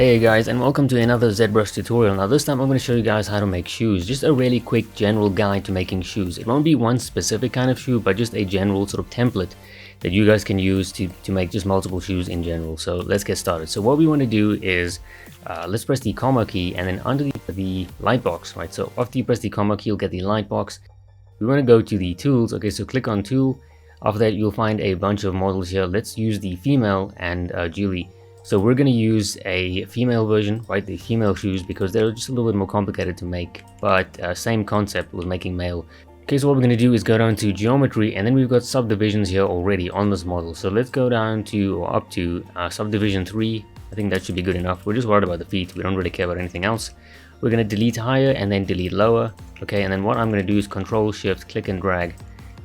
Hey guys, and welcome to another ZBrush tutorial. Now this time I'm going to show you guys how to make shoes. Just a really quick general guide to making shoes. It won't be one specific kind of shoe, but just a general sort of template that you guys can use to make just multiple shoes in general. So let's get started. So what we want to do is, let's press the comma key and then under the light box, right? So after you press the comma key, you'll get the light box. We want to go to the tools. Okay, so click on tool. After that, you'll find a bunch of models here. Let's use the female and Julie. So we're going to use a female version, right, the female shoes, because they're just a little bit more complicated to make, but same concept with making male. Okay, so what we're going to do is go down to geometry, and then we've got subdivisions here already on this model. So let's go down to, or up to subdivision 3. I think that should be good enough. We're just worried about the feet. We don't really care about anything else. We're going to delete higher and then delete lower. Okay, and then what I'm going to do is Control Shift, click and drag.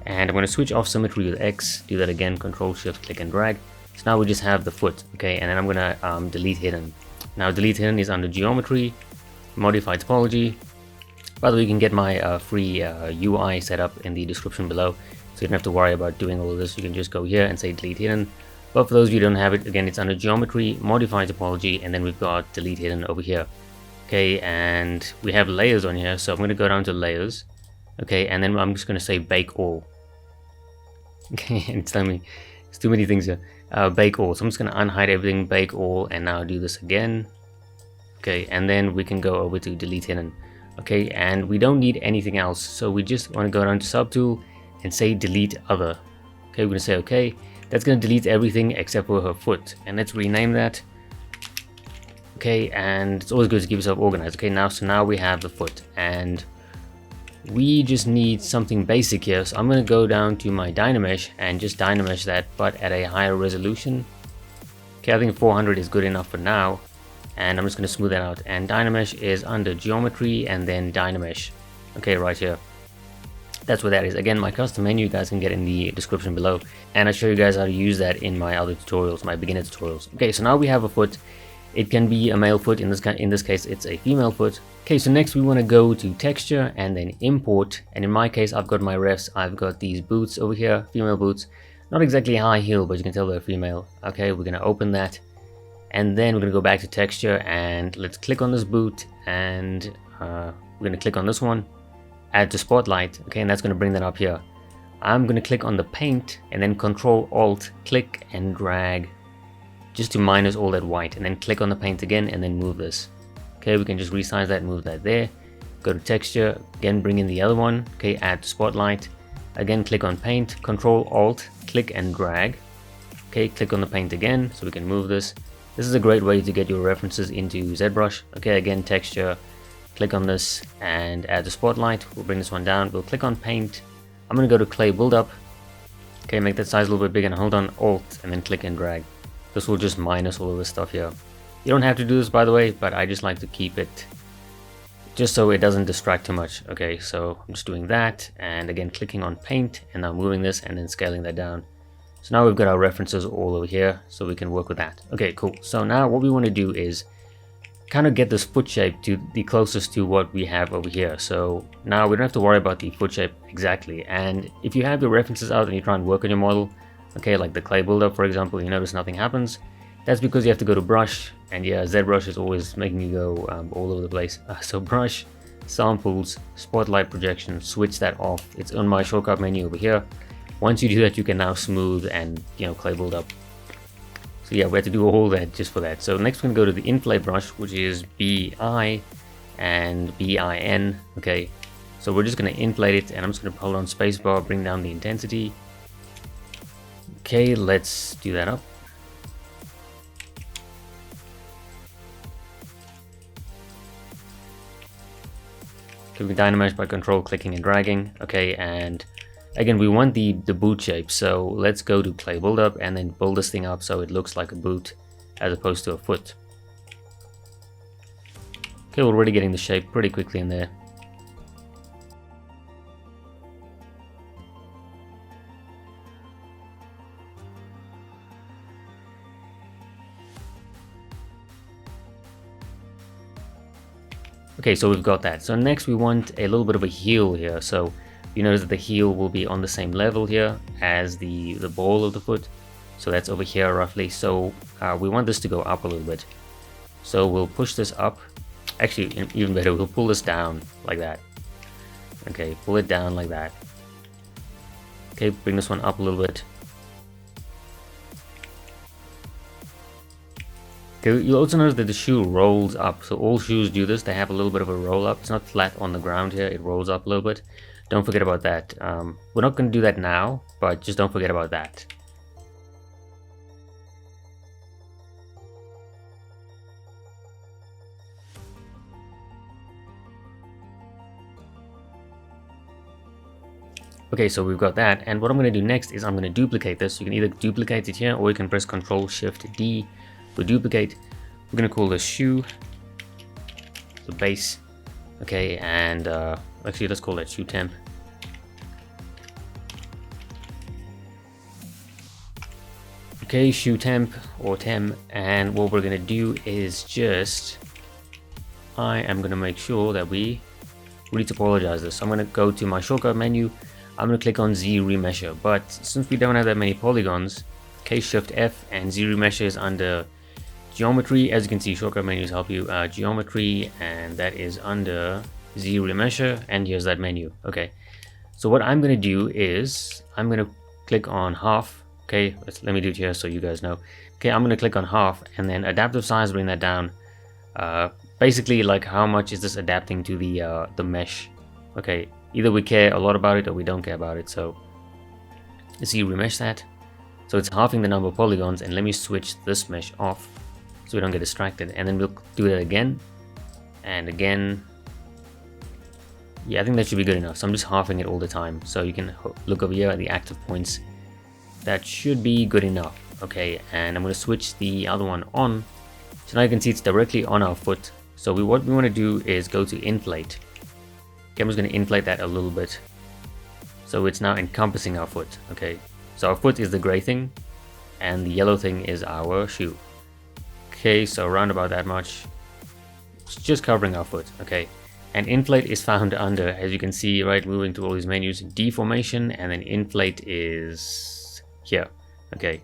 And I'm going to switch off symmetry with X. Do that again, Control Shift, click and drag. So now we just have the foot, okay, and then I'm gonna delete hidden. Now delete hidden is under geometry, modify topology. By the way, you can get my free UI setup in the description below, so you don't have to worry about doing all of this. You can just go here and say delete hidden. But for those of you who don't have it, again, it's under geometry, modify topology, and then we've got delete hidden over here. Okay, and we have layers on here, so I'm gonna go down to layers, okay, and then I'm just gonna say bake all. Okay, and it's telling me it's too many things here. Bake all. So I'm just going to unhide everything, bake all, and now do this again. Okay, and then we can go over to delete hidden. Okay, and we don't need anything else, so we just want to go down to subtool and say delete other. Okay, we're going to say okay. That's going to delete everything except for her foot, and let's rename that. Okay, and it's always good to keep yourself organized. Okay, now we have the foot, and we just need something basic here. So I'm going to go down to my Nanomesh and just Nanomesh that, but at a higher resolution. Okay, I think 400 is good enough for now, and I'm just going to smooth that out. And Nanomesh is under geometry and then Nanomesh. Okay, right here. That's what that is. Again, my custom menu you guys can get in the description below, and I show you guys how to use that in my other tutorials, my beginner tutorials. Okay, so now we have a foot. It can be a male foot. In this case, it's a female foot. Okay, so next we want to go to texture and then import. And in my case, I've got my refs. I've got these boots over here, female boots. Not exactly high heel, but you can tell they're female. Okay, we're going to open that. And then we're going to go back to texture and let's click on this boot. And we're going to click on this one, add to spotlight. Okay, and that's going to bring that up here. I'm going to click on the paint and then Control Alt, click and drag, just to minus all that white, and then click on the paint again and then move this. Okay, we can just resize that, move that there. Go to texture, again bring in the other one. Okay, add to spotlight. Again, click on paint, Control Alt, click and drag. Okay, click on the paint again so we can move this. This is a great way to get your references into ZBrush. Okay, again texture, click on this and add to spotlight. We'll bring this one down. We'll click on paint. I'm gonna go to clay buildup. Okay, make that size a little bit bigger and hold on Alt and then click and drag. This will just minus all of this stuff here. You don't have to do this, by the way, but I just like to keep it just so it doesn't distract too much. Okay, so I'm just doing that, and again clicking on paint and now moving this and then scaling that down. So now we've got our references all over here, so we can work with that. Okay, cool. So now what we want to do is kind of get this foot shape to the closest to what we have over here. So now we don't have to worry about the foot shape exactly. And if you have your references out and you try and work on your model, okay, like the clay buildup, for example, you notice nothing happens. That's because you have to go to brush, and yeah, ZBrush is always making you go all over the place. So brush, samples, spotlight projection, switch that off. It's on my shortcut menu over here. Once you do that, you can now smooth and, you know, clay buildup. So yeah, we have to do all that just for that. So next we're gonna go to the inflate brush, which is BI and BIN. Okay, so we're just gonna inflate it, and I'm just gonna hold on spacebar, bring down the intensity. Okay, let's do that up. Okay, we Nanomesh by control clicking and dragging. Okay, and again we want the boot shape, so let's go to clay buildup and then build this thing up so it looks like a boot as opposed to a foot. Okay, we're already getting the shape pretty quickly in there. Okay, so we've got that. So next we want a little bit of a heel here. So you notice that the heel will be on the same level here as the ball of the foot. So that's over here roughly. So we want this to go up a little bit. So we'll push this up. Actually, even better, we'll pull this down like that. Okay, pull it down like that. Okay, bring this one up a little bit. Okay, you'll also notice that the shoe rolls up. So all shoes do this. They have a little bit of a roll up. It's not flat on the ground here. It rolls up a little bit. Don't forget about that. We're not going to do that now, but just don't forget about that. Okay, so we've got that, and what I'm going to do next is I'm going to duplicate this. You can either duplicate it here, or you can press Ctrl-Shift-D to duplicate. We're going to call this shoe, the base. Okay, and actually let's call that shoe temp. Okay, shoe temp or temp, and what we're going to do is just, I am going to make sure that we need to topologize this. So I'm going to go to my shortcut menu. I'm going to click on ZRemesher, but since we don't have that many polygons, okay, Shift F, and ZRemesher is under geometry. As you can see, shortcut menus help you, geometry, and that is under ZRemesher, and here's that menu. Okay, so what I'm going to do is I'm going to click on half. Okay, let me do it here so you guys know. Okay, I'm going to click on half, and then adaptive size, bring that down. Basically, like how much is this adapting to the mesh? Okay, either we care a lot about it or we don't care about it. So let's see, remesh that. So it's halving the number of polygons, and let me switch this mesh off so we don't get distracted, and then we'll do that again and again. Yeah, I think that should be good enough. So I'm just halving it all the time. So you can look over here at the active points. That should be good enough. Okay, and I'm going to switch the other one on. So now you can see it's directly on our foot. So what we want to do is go to inflate. Okay, I'm just going to inflate that a little bit. So it's now encompassing our foot. Okay, so our foot is the gray thing, and the yellow thing is our shoe. Okay, so around about that much. It's just covering our foot. Okay, and inflate is found under, as you can see, right, moving through all these menus, deformation, and then inflate is here. Okay,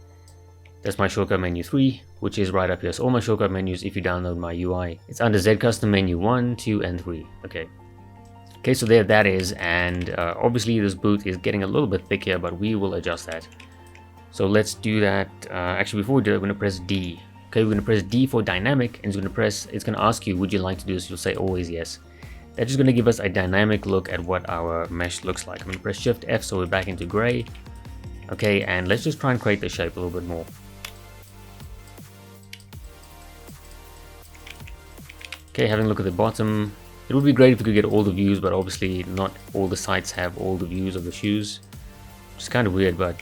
that's my shortcut menu 3, which is right up here. So all my shortcut menus, if you download my UI, it's under Z custom menu 1, 2, and 3. Okay. Okay, so there that is, and obviously this boot is getting a little bit thick here, but we will adjust that. So let's do that. Actually, before we do it, we're going to press D. Okay, we're going to press D for dynamic, and it's going to ask you, would you like to do this? You'll say always yes. That's just going to give us a dynamic look at what our mesh looks like. I'm going to press Shift F so we're back into gray. Okay, and let's just try and create the shape a little bit more. Okay, having a look at the bottom. It would be great if we could get all the views, but obviously not all the sites have all the views of the shoes. Which is kind of weird, but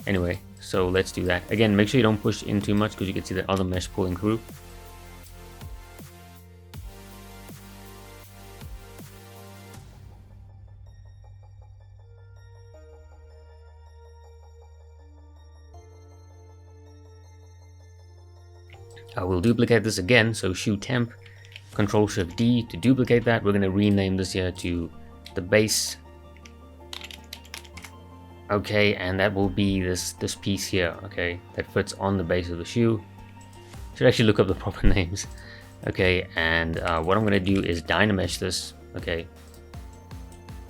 anyway, so let's do that. Again, make sure you don't push in too much because you can see the other mesh pulling through. I will duplicate this again, so shoe temp. Ctrl-Shift-D to duplicate that. We're going to rename this here to the base. Okay, and that will be this piece here, okay, that fits on the base of the shoe. Should actually look up the proper names. Okay, and what I'm going to do is Dynamesh this, okay.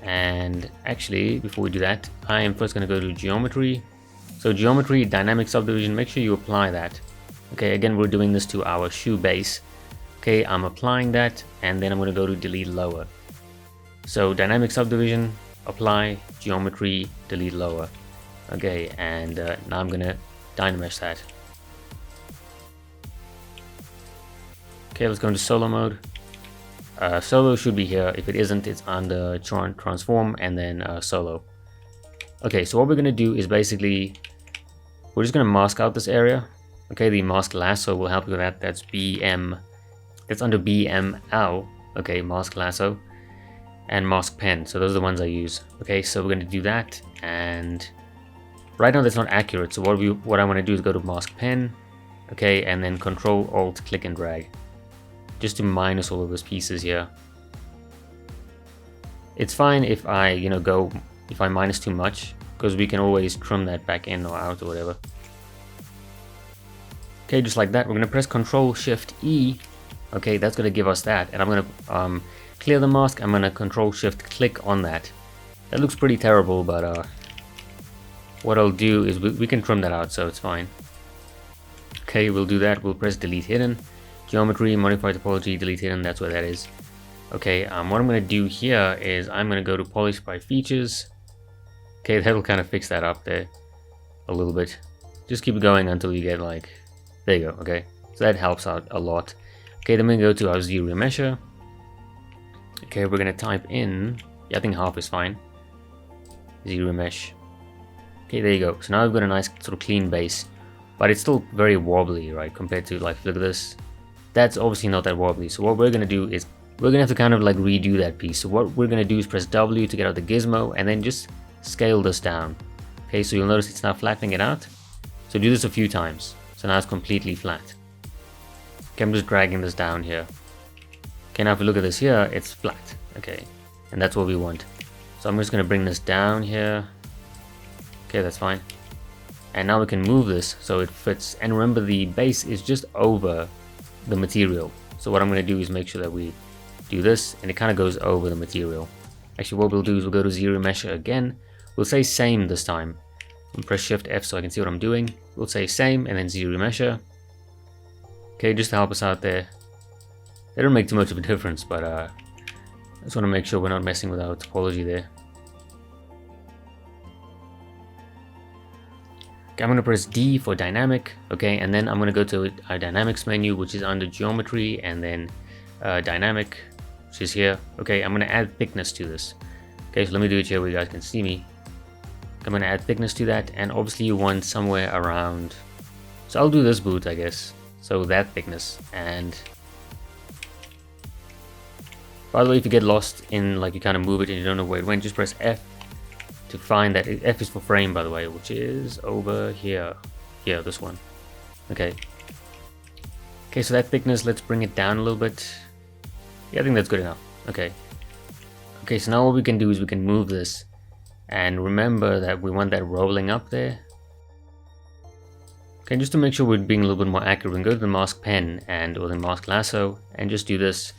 And actually, before we do that, I am first going to go to geometry. So geometry, dynamic subdivision, make sure you apply that. Okay, again, we're doing this to our shoe base. Okay, I'm applying that, and then I'm going to go to delete lower. So dynamic subdivision, apply, geometry, delete lower. Okay, and now I'm going to Dynamesh that. Okay, let's go into solo mode. Solo should be here. If it isn't, it's under transform and then solo. Okay, so what we're going to do is basically, we're just going to mask out this area. Okay, the mask lasso will help you with that. That's BM. It's under BML, okay, mask lasso, and mask pen. So those are the ones I use. Okay, so we're going to do that, and right now that's not accurate. So what I want to do is go to mask pen, okay, and then Control Alt click and drag, just to minus all of those pieces here. It's fine if I if I minus too much, because we can always trim that back in or out or whatever. Okay, just like that. We're gonna press Control-Shift-E. Okay, that's gonna give us that, and I'm gonna clear the mask. I'm gonna Control-Shift-Click on that. That looks pretty terrible, but what I'll do is we can trim that out, so it's fine. Okay, we'll do that. We'll press Delete Hidden, Geometry, Modify Topology, Delete Hidden. That's what that is. Okay, what I'm gonna do here is I'm gonna go to Polish by Features. Okay, that'll kind of fix that up there a little bit. Just keep going until you get like, there you go. Okay, so that helps out a lot. Okay, then we go to our ZRemesher. Okay, we're gonna type in, yeah, I think half is fine. ZRemesh. Okay, there you go. So now we've got a nice sort of clean base, but it's still very wobbly, right? Compared to like, look at this. That's obviously not that wobbly. So what we're gonna do is we're gonna have to kind of like redo that piece. So what we're gonna do is press W to get out the gizmo and then just scale this down. Okay, so you'll notice it's now flattening it out. So do this a few times. So now it's completely flat. Okay, I'm just dragging this down here. Okay, now if we look at this here, it's flat. Okay, and that's what we want. So I'm just gonna bring this down here. Okay, that's fine. And now we can move this so it fits. And remember, the base is just over the material. So what I'm gonna do is make sure that we do this and it kind of goes over the material. Actually, what we'll do is we'll go to ZRemesher again. We'll say same this time. I'll press Shift F so I can see what I'm doing. We'll say same and then ZRemesher. Okay, just to help us out there. They don't make too much of a difference, but I just want to make sure we're not messing with our topology there. Okay, I'm going to press D for dynamic. Okay, and then I'm going to go to our dynamics menu, which is under geometry, and then dynamic, which is here. Okay, I'm going to add thickness to this. Okay, so let me do it here where you guys can see me. I'm going to add thickness to that, and obviously you want somewhere around, so I'll do this boot, I guess. So that thickness. And by the way, if you get lost in, like, you kind of move it and you don't know where it went, just press F to find that. F is for frame, by the way, which is over here. Here, this one. Okay. Okay, so that thickness, let's bring it down a little bit. Yeah, I think that's good enough. Okay. Okay, so now what we can do is we can move this. And remember that we want that rolling up there. Okay, just to make sure we're being a little bit more accurate, we can go to the mask pen or the mask lasso and just do this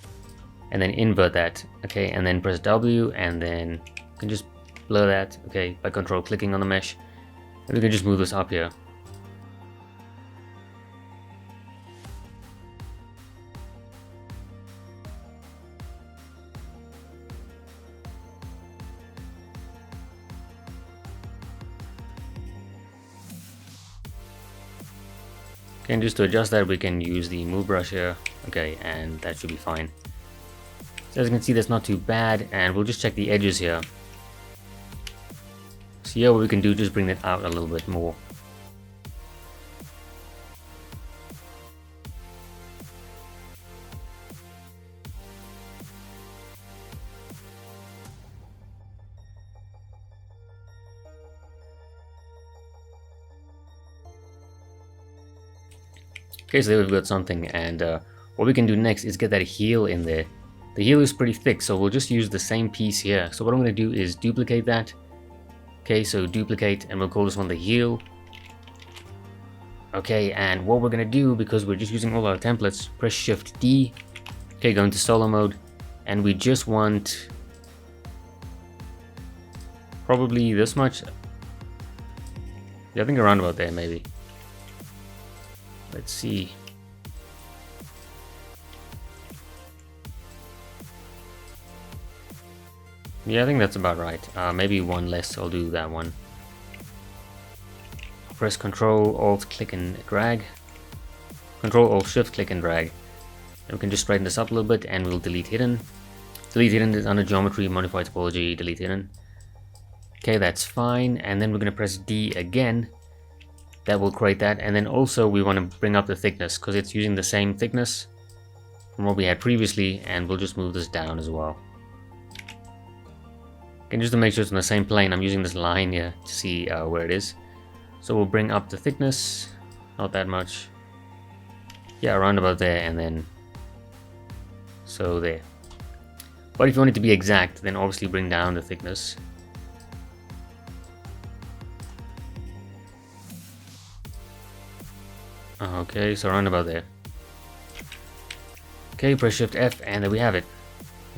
and then invert that. Okay, and then press W and then you can just blur that, okay, by control clicking on the mesh. And we can just move this up here. Okay, and just to adjust that, we can use the move brush here. Okay, and that should be fine. So as you can see, that's not too bad, and we'll just check the edges here. So here, what we can do, just bring it out a little bit more. Okay, so there we've got something, and what we can do next is get that heel in there. The heel is pretty thick, so we'll just use the same piece here. So what I'm going to do is duplicate that. Okay, so duplicate, and we'll call this one the heel. Okay, and what we're going to do, because we're just using all our templates, press Shift D. Okay, go into solo mode, and we just want probably this much. Yeah, I think around about there, maybe. Let's see. Yeah, I think that's about right. Maybe one less, I'll do that one. Press Control, Alt, click and drag. Control, Alt, Shift, click and drag. And we can just straighten this up a little bit and we'll delete hidden. Delete hidden is under geometry, modify topology, delete hidden. Okay, that's fine. And then we're going to press D again. That will create that, and then also we want to bring up the thickness because it's using the same thickness from what we had previously, and we'll just move this down as well. And just to make sure it's on the same plane, I'm using this line here to see where it is. So we'll bring up the thickness, not that much. Yeah, around about there, and then so there. But if you want it to be exact, then obviously bring down the thickness. Okay, so around about there. Okay, press Shift F and there we have it.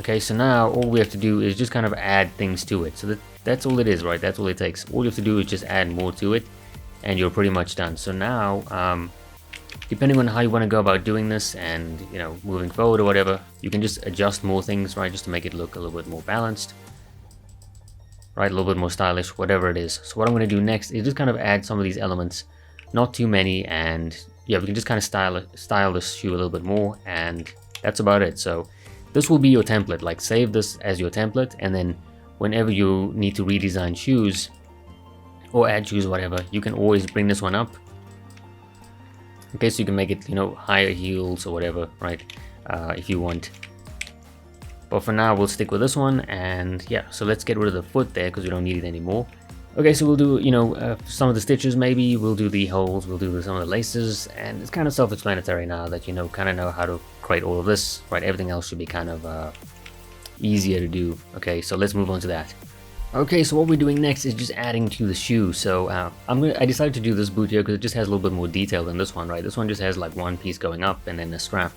Okay, so now all we have to do is just kind of add things to it. So that's all it is, right? That's all it takes. All you have to do is just add more to it and you're pretty much done. So now, depending on how you want to go about doing this and, you know, moving forward or whatever, you can just adjust more things, right? Just to make it look a little bit more balanced, right? A little bit more stylish, whatever it is. So what I'm going to do next is just kind of add some of these elements, not too many, and yeah, we can just kind of style this shoe a little bit more, and that's about it. So this will be your template. Like, save this as your template, and then whenever you need to redesign shoes or add shoes, whatever, you can always bring this one up. Okay, so you can make it, you know, higher heels or whatever, right? If you want. But for now, we'll stick with this one, and yeah, so let's get rid of the foot there because we don't need it anymore. Okay, so we'll do, you know, some of the stitches maybe, we'll do the holes, we'll do some of the laces, and it's kind of self-explanatory now that you know, kind of know how to create all of this, right? Everything else should be kind of easier to do. Okay, so let's move on to that. Okay, so what we're doing next is just adding to the shoe. So I decided to do this boot here because it just has a little bit more detail than this one, right? This one just has like one piece going up and then a strap,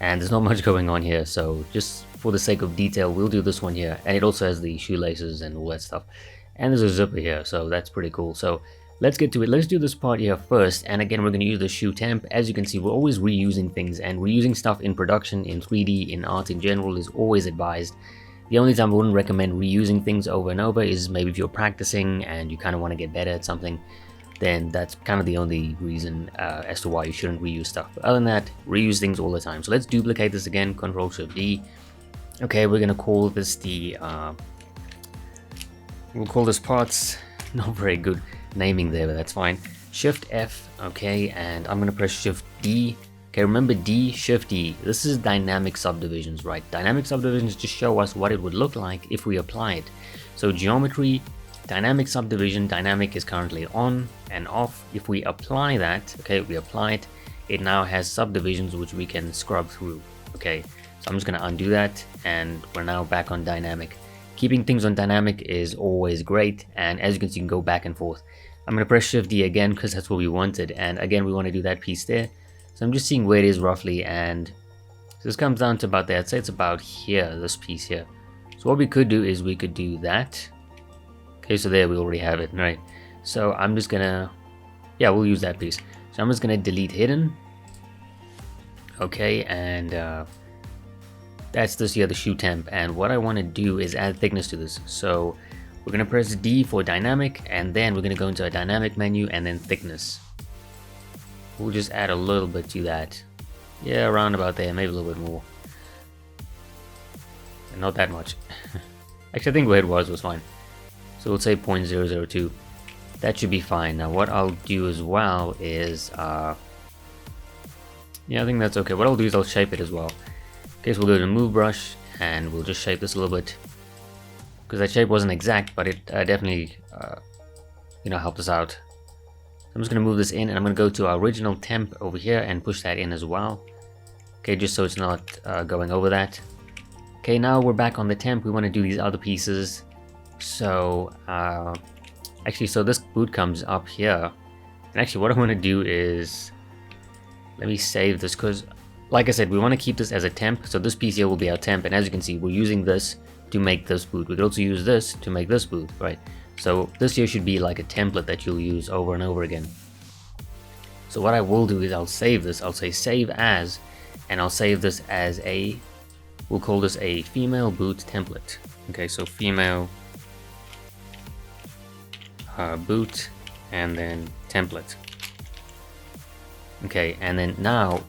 and there's not much going on here. So just for the sake of detail, we'll do this one here, and it also has the shoelaces and all that stuff. And there's a zipper here, so that's pretty cool. So let's get to it. Let's do this part here first. And again, we're going to use the shoe temp. As you can see, we're always reusing things, and reusing stuff in production, in 3D, in art in general is always advised. The only time I wouldn't recommend reusing things over and over is maybe if you're practicing and you kind of want to get better at something, then that's kind of the only reason as to why you shouldn't reuse stuff. But other than that, reuse things all the time. So let's duplicate this again, Ctrl-Shift-D. Okay, we're going to call this the... we'll call this parts. Not very good naming there, but that's fine. Shift F, okay, and I'm gonna press Shift D. Okay, remember D, Shift D. This is dynamic subdivisions, right? Dynamic subdivisions just show us what it would look like if we apply it. So geometry, dynamic subdivision, dynamic is currently on and off. If we apply that, okay, we apply it, it now has subdivisions which we can scrub through. Okay, so I'm just gonna undo that, and we're now back on dynamic. Keeping things on dynamic is always great, and as you can see, you can go back and forth. I'm going to press Shift D again because that's what we wanted, and again we want to do that piece there. So I'm just seeing where it is roughly, and so this comes down to about there. I'd say it's about here, this piece here. So what we could do is we could do that. Okay, so there we already have it, right? So I'm just gonna, yeah, we'll use that piece. So I'm just gonna delete hidden. Okay, and that's this here, the shoe temp, and what I want to do is add thickness to this. So we're going to press D for dynamic, and then we're going to go into a dynamic menu and then thickness. We'll just add a little bit to that. Yeah, around about there, maybe a little bit more. And not that much. Actually, I think where it was fine. So we'll say 0.002. That should be fine. Now what I'll do as well is, yeah, I think that's okay. What I'll do is I'll shape it as well. Okay, so we'll go to Move Brush, and we'll just shape this a little bit, because that shape wasn't exact, but it definitely, you know, helped us out. So I'm just going to move this in, and I'm going to go to our original temp over here and push that in as well. Okay, just so it's not going over that. Okay, now we're back on the temp. We want to do these other pieces. So, actually, so this boot comes up here. And actually, what I want to do is, let me save this, because like I said, we want to keep this as a temp, so this piece here will be our temp, and as you can see, we're using this to make this boot. We could also use this to make this boot, right? So this here should be like a template that you'll use over and over again. So what I will do is I'll save this, I'll say save as, and I'll save this as a, we'll call this a female boot template. Okay, so female boot, and then template. Okay, and then now,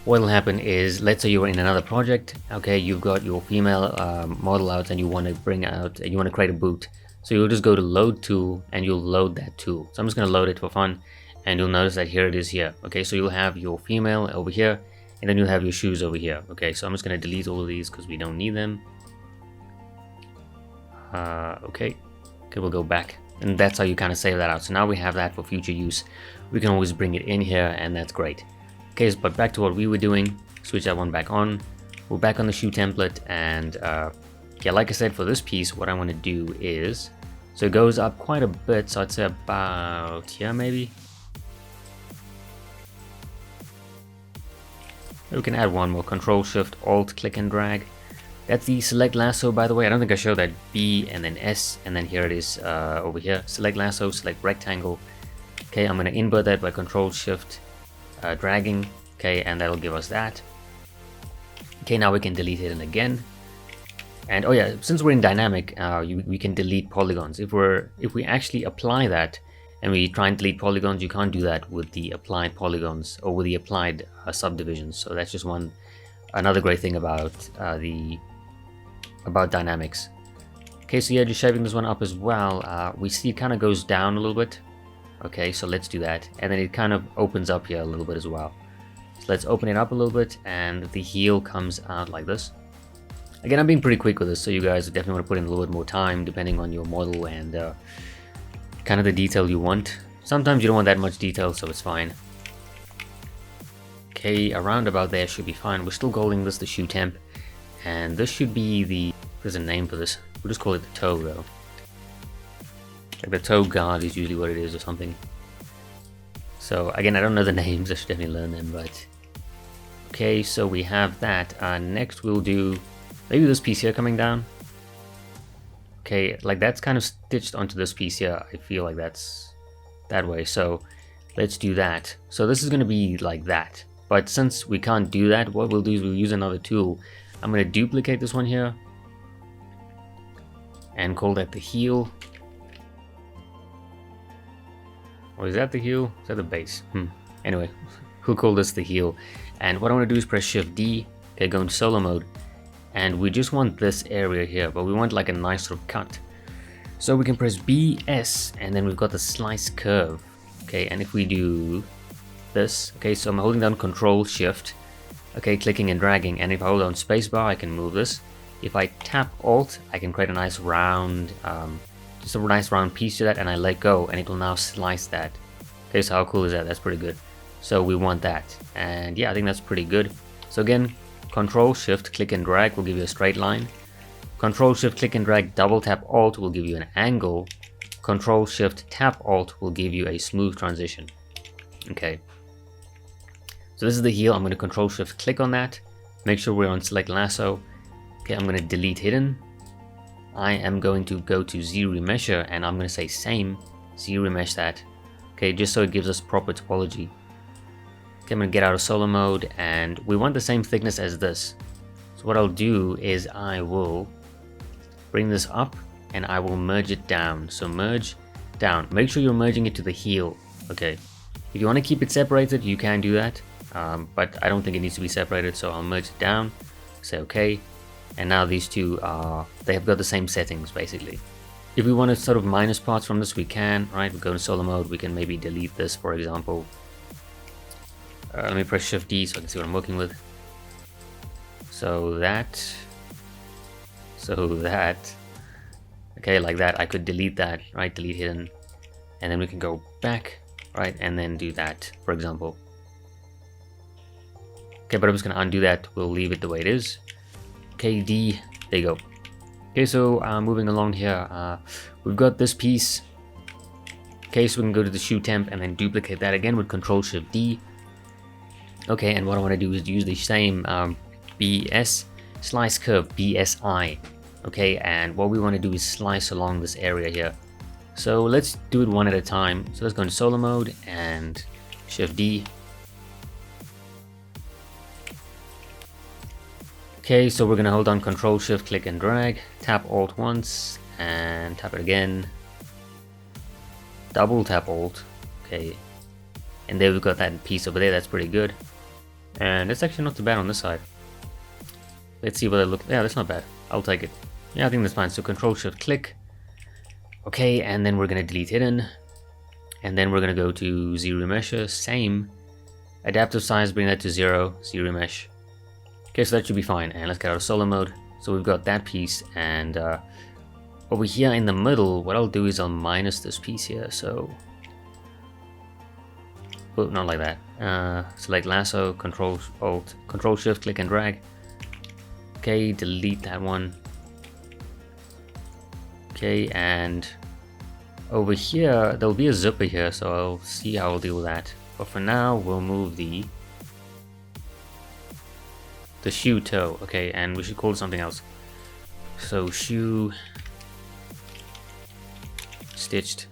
what will happen is, let's say you're in another project, okay, you've got your female model out and you want to bring out, you want to create a boot. So you'll just go to load tool and you'll load that tool. So I'm just going to load it for fun, and you'll notice that here it is here. Okay, so you'll have your female over here, and then you'll have your shoes over here. Okay, so I'm just going to delete all of these because we don't need them. Okay, we'll go back, and that's how you kind of save that out. So now we have that for future use. We can always bring it in here, and that's great. Okay, but back to what we were doing, switch that one back on. We're back on the shoe template, and yeah, like I said, for this piece, what I want to do is, so it goes up quite a bit, so I'd say about here maybe. We can add one more. Control Shift Alt click and drag. That's the select lasso, by the way. I don't think I showed that. B and then S, and then here it is over here. Select lasso, select rectangle. Okay, I'm going to invert that by Control Shift dragging. Okay, and that'll give us that. Okay, now we can delete it again. And oh yeah, since we're in dynamic, we can delete polygons. If we actually apply that and we try and delete polygons, you can't do that with the applied polygons or with the applied subdivisions. So that's just another great thing about dynamics. Okay, so yeah, just shaping this one up as well. We see it kind of goes down a little bit. Okay, so let's do that, and then it kind of opens up here a little bit as well. So let's open it up a little bit, and the heel comes out like this. Again, I'm being pretty quick with this, so you guys definitely want to put in a little bit more time depending on your model and kind of the detail you want. Sometimes you don't want that much detail, so it's fine. Okay, around about there should be fine. We're still calling this the shoe temp, and this should be there's a name for this. We'll just call it the toe though. Like the toe guard is usually what it is or something. So again, I don't know the names, I should definitely learn them, but okay, so we have that. Next we'll do maybe this piece here coming down. Okay, like that's kind of stitched onto this piece here. I feel like that's that way, so let's do that. So this is going to be like that, but since we can't do that, what we'll do is we'll use another tool. I'm going to duplicate this one here and call that the heel. Or is that the heel? Is that the base? Anyway, we'll call this the heel. And what I want to do is press Shift D, okay, go into solo mode, and we just want this area here, but we want like a nice sort of cut. So we can press BS, and then we've got the slice curve. Okay, and if we do this, okay, so I'm holding down Control Shift, okay, clicking and dragging, and if I hold down spacebar, I can move this. If I tap Alt, I can create a nice round, just a nice round piece to that, and I let go, and it will now slice that. Okay, so how cool is that? That's pretty good. So we want that, and yeah, I think that's pretty good. So again, Control Shift click and drag will give you a straight line. Control Shift click and drag double tap Alt will give you an angle. Control Shift tap Alt will give you a smooth transition. Okay, so this is the heel. I'm going to Control Shift click on that, make sure we're on select lasso. Okay, I'm going to delete hidden. I am going to go to ZRemesher, and I'm going to say same, ZRemesh that. Okay, just so it gives us proper topology. Okay, I'm going to get out of solo mode, and we want the same thickness as this. So what I'll do is I will bring this up, and I will merge it down. So merge down. Make sure you're merging it to the heel. Okay, if you want to keep it separated, you can do that, but I don't think it needs to be separated, so I'll merge it down, say okay. And now these two they have got the same settings basically. If we want to sort of minus parts from this, we can, right? We go to solo mode, we can maybe delete this, for example. Let me press Shift D so I can see what I'm working with. So that, okay, like that. I could delete that, right? Delete hidden, and then we can go back, right? And then do that, for example. Okay, but I'm just gonna undo that. We'll leave it the way it is. Okay, D, there you go. Okay, so moving along here, we've got this piece. Okay, so we can go to the shoe temp and then duplicate that again with Control Shift D. Okay, and what I want to do is use the same BS slice curve, BSI. Okay, and what we want to do is slice along this area here. So let's do it one at a time. So let's go into solo mode and Shift D. Okay, so we're going to hold on Control Shift click and drag, tap Alt once and tap it again, double tap Alt. Okay, and there we've got that piece over there. That's pretty good, and it's actually not too bad on this side. Let's see what it looks. Yeah, that's not bad. I'll take it. Yeah, I think that's fine. So Control Shift click. Okay, and then we're going to delete hidden, and then we're going to go to ZRemesher, same adaptive size, bring that to 0, ZRemesh. Okay, so that should be fine, and let's get out of solo mode. So we've got that piece, and over here in the middle, what I'll do is I'll minus this piece here. So, oh, not like that. Select lasso, Control Alt, Control Shift, click and drag. Okay, delete that one. Okay, and over here there'll be a zipper here, so I'll see how I'll deal with that. But for now, we'll move the the shoe toe. Okay, and we should call it something else. So shoe stitched.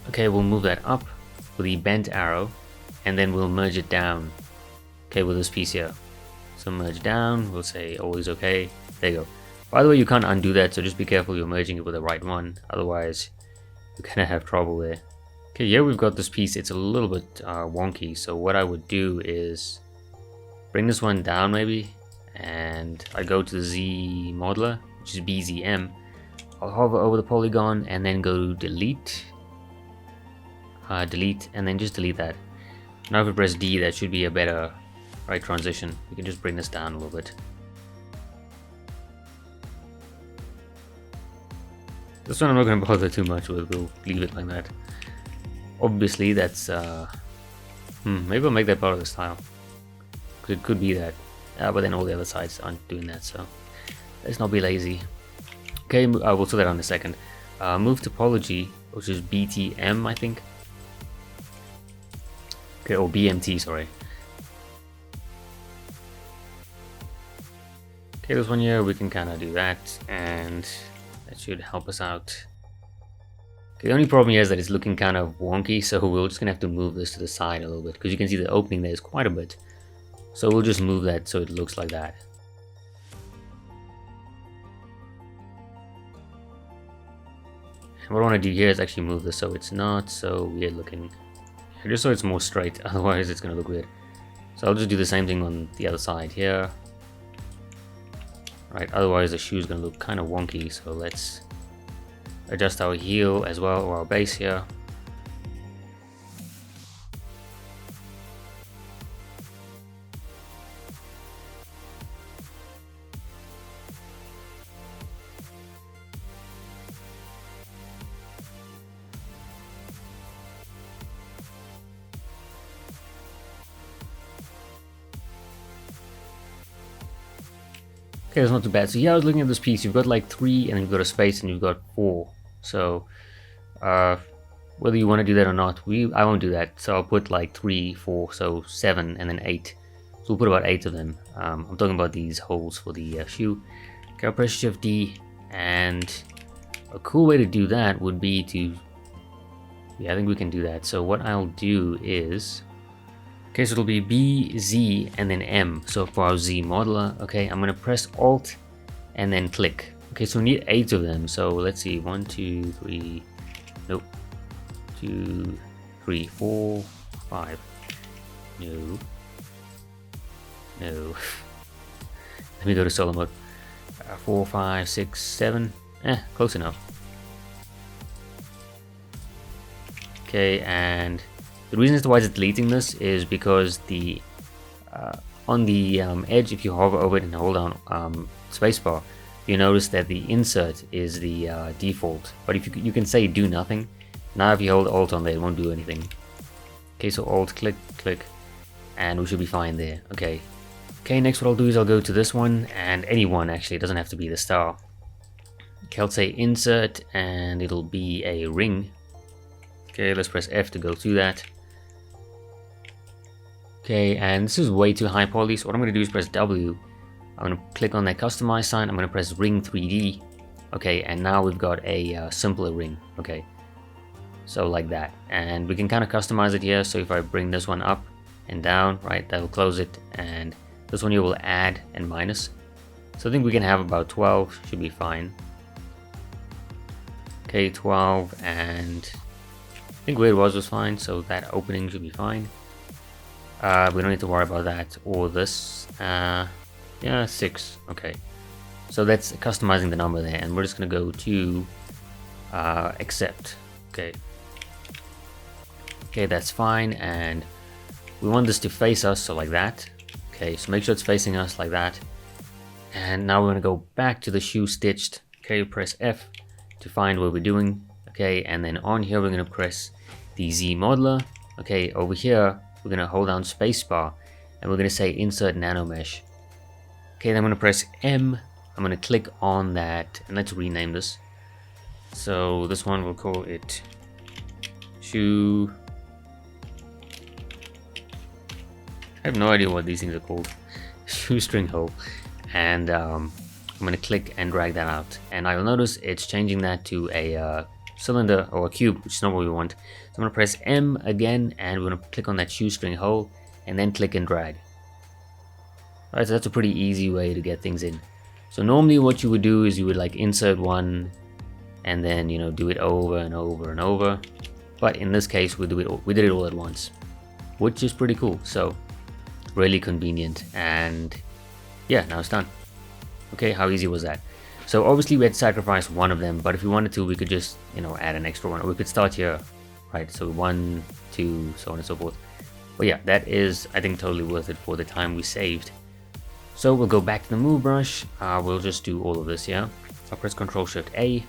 Okay, we'll move that up with the bent arrow, and then we'll merge it down. Okay, with this piece here. So merge down, we'll say always okay. There you go. By the way, you can't undo that, so just be careful you're merging it with the right one, otherwise you're gonna have trouble there. Okay, here we've got this piece. It's a little bit wonky, so what I would do is bring this one down maybe, and I go to the Z modeler, which is BZM. I'll hover over the polygon and then go to delete, delete, and then just delete that. Now if we press D, that should be a better right transition. We can just bring this down a little bit. This one I'm not going to bother too much with, we'll leave it like that. Obviously that's, maybe I'll make that part of the style. Because it could be that, but then all the other sides aren't doing that, so let's not be lazy. Okay, we'll sort that out in a second. Move topology, which is BTM, I think. Okay, or BMT, sorry. Okay, this one here, we can kind of do that, and that should help us out. Okay, the only problem here is that it's looking kind of wonky, so we're just going to have to move this to the side a little bit, because you can see the opening there is quite a bit. So we'll just move that so it looks like that. And what I want to do here is actually move this so it's not so weird looking. Just so it's more straight, otherwise it's going to look weird. So I'll just do the same thing on the other side here. Right, otherwise the shoe is going to look kind of wonky, so let's adjust our heel as well, or our base here. Okay, that's not too bad. So yeah, I was looking at this piece. You've got like 3, and then you've got a space, and you've got 4. So whether you want to do that or not, I won't do that. So I'll put like 3, 4, so 7, and then 8. So we'll put about 8 of them. I'm talking about these holes for the shoe. Okay, I'll press Shift D, and a cool way to do that would be to, yeah, I think we can do that. So what I'll do is, okay, so it'll be B, Z, and then M. So for our Z modeler, okay, I'm gonna press Alt and then click. Okay, so we need 8 of them. So let's see, 1, 2, 3, nope, 2, 3, 4, 5. No. No. Let me go to solo mode. 4, 5, 6, 7. Close enough. Okay, and the reason as to why it's deleting this is because the on the edge, if you hover over it and hold down spacebar, you notice that the insert is the default. But if you can say do nothing. Now if you hold Alt on there, it won't do anything. Okay, so Alt, click, click, and we should be fine there. Okay. Okay, next what I'll do is I'll go to this one, and any one actually, it doesn't have to be the star. Okay, I'll say insert, and it'll be a ring. Okay, let's press F to go through that. Okay, and this is way too high poly, so what I'm going to do is press W. I'm going to click on that customize sign, I'm going to press ring 3D. Okay, and now we've got a simpler ring. Okay, so like that. And we can kind of customize it here, so if I bring this one up and down, right, that'll close it, and this one here will add and minus. So I think we can have about 12, should be fine. Okay, 12, and I think where it was fine, so that opening should be fine. We don't need to worry about that or this. Yeah, 6. Okay, so that's customizing the number there, and we're just gonna go to accept. Okay, that's fine, and we want this to face us, so like that. Okay, so make sure it's facing us like that. And now we're gonna go back to the shoe stitched. Okay, press F to find what we're doing. Okay, and then on here we're gonna press the Z modeler. Okay, over here we're gonna hold down spacebar, and we're gonna say insert nanomesh. Okay, then I'm gonna press M. I'm gonna click on that, and let's rename this. So this one we'll call it shoe. I have no idea what these things are called. shoestring hole, and I'm going to click and drag that out, and I will notice it's changing that to a cylinder or a cube, which is not what we want. So I'm going to press M again, and we're going to click on that shoestring hole and then click and drag. Alright, so that's a pretty easy way to get things in. So normally what you would do is you would like insert one and then, you know, do it over and over and over. But in this case, we did it all at once, which is pretty cool. So really convenient, and yeah, now it's done. Okay, how easy was that? So obviously we had to sacrifice one of them, but if we wanted to, we could just, you know, add an extra one, or we could start here, right? So 1, 2, so on and so forth. But yeah, that is, I think, totally worth it for the time we saved. So we'll go back to the move brush. We'll just do all of this here. I'll press Ctrl Shift A.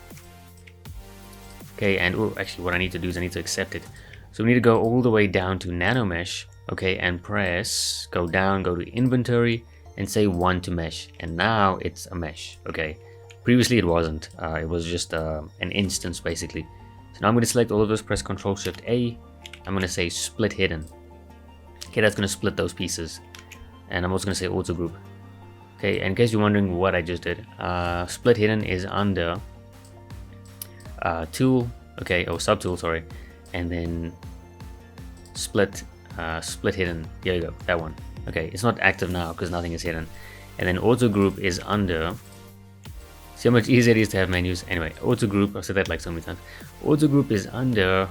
Okay, and actually what I need to do is I need to accept it. So we need to go all the way down to Nanomesh, okay, and press, go down, go to Inventory, and say 1 to Mesh. And now it's a mesh, okay. Previously it wasn't, it was just an instance basically. So now I'm going to select all of this, press Ctrl Shift A. I'm going to say Split Hidden. Okay, that's going to split those pieces. And I'm also going to say Auto Group. Okay, and in case you're wondering what I just did, Split Hidden is under Tool, okay, or Subtool, sorry, and then Split Hidden. Here you go, that one. Okay, it's not active now because nothing is hidden. And then Auto Group is under. See how much easier it is to have menus. Anyway, Auto Group, I've said that like so many times. Auto Group is under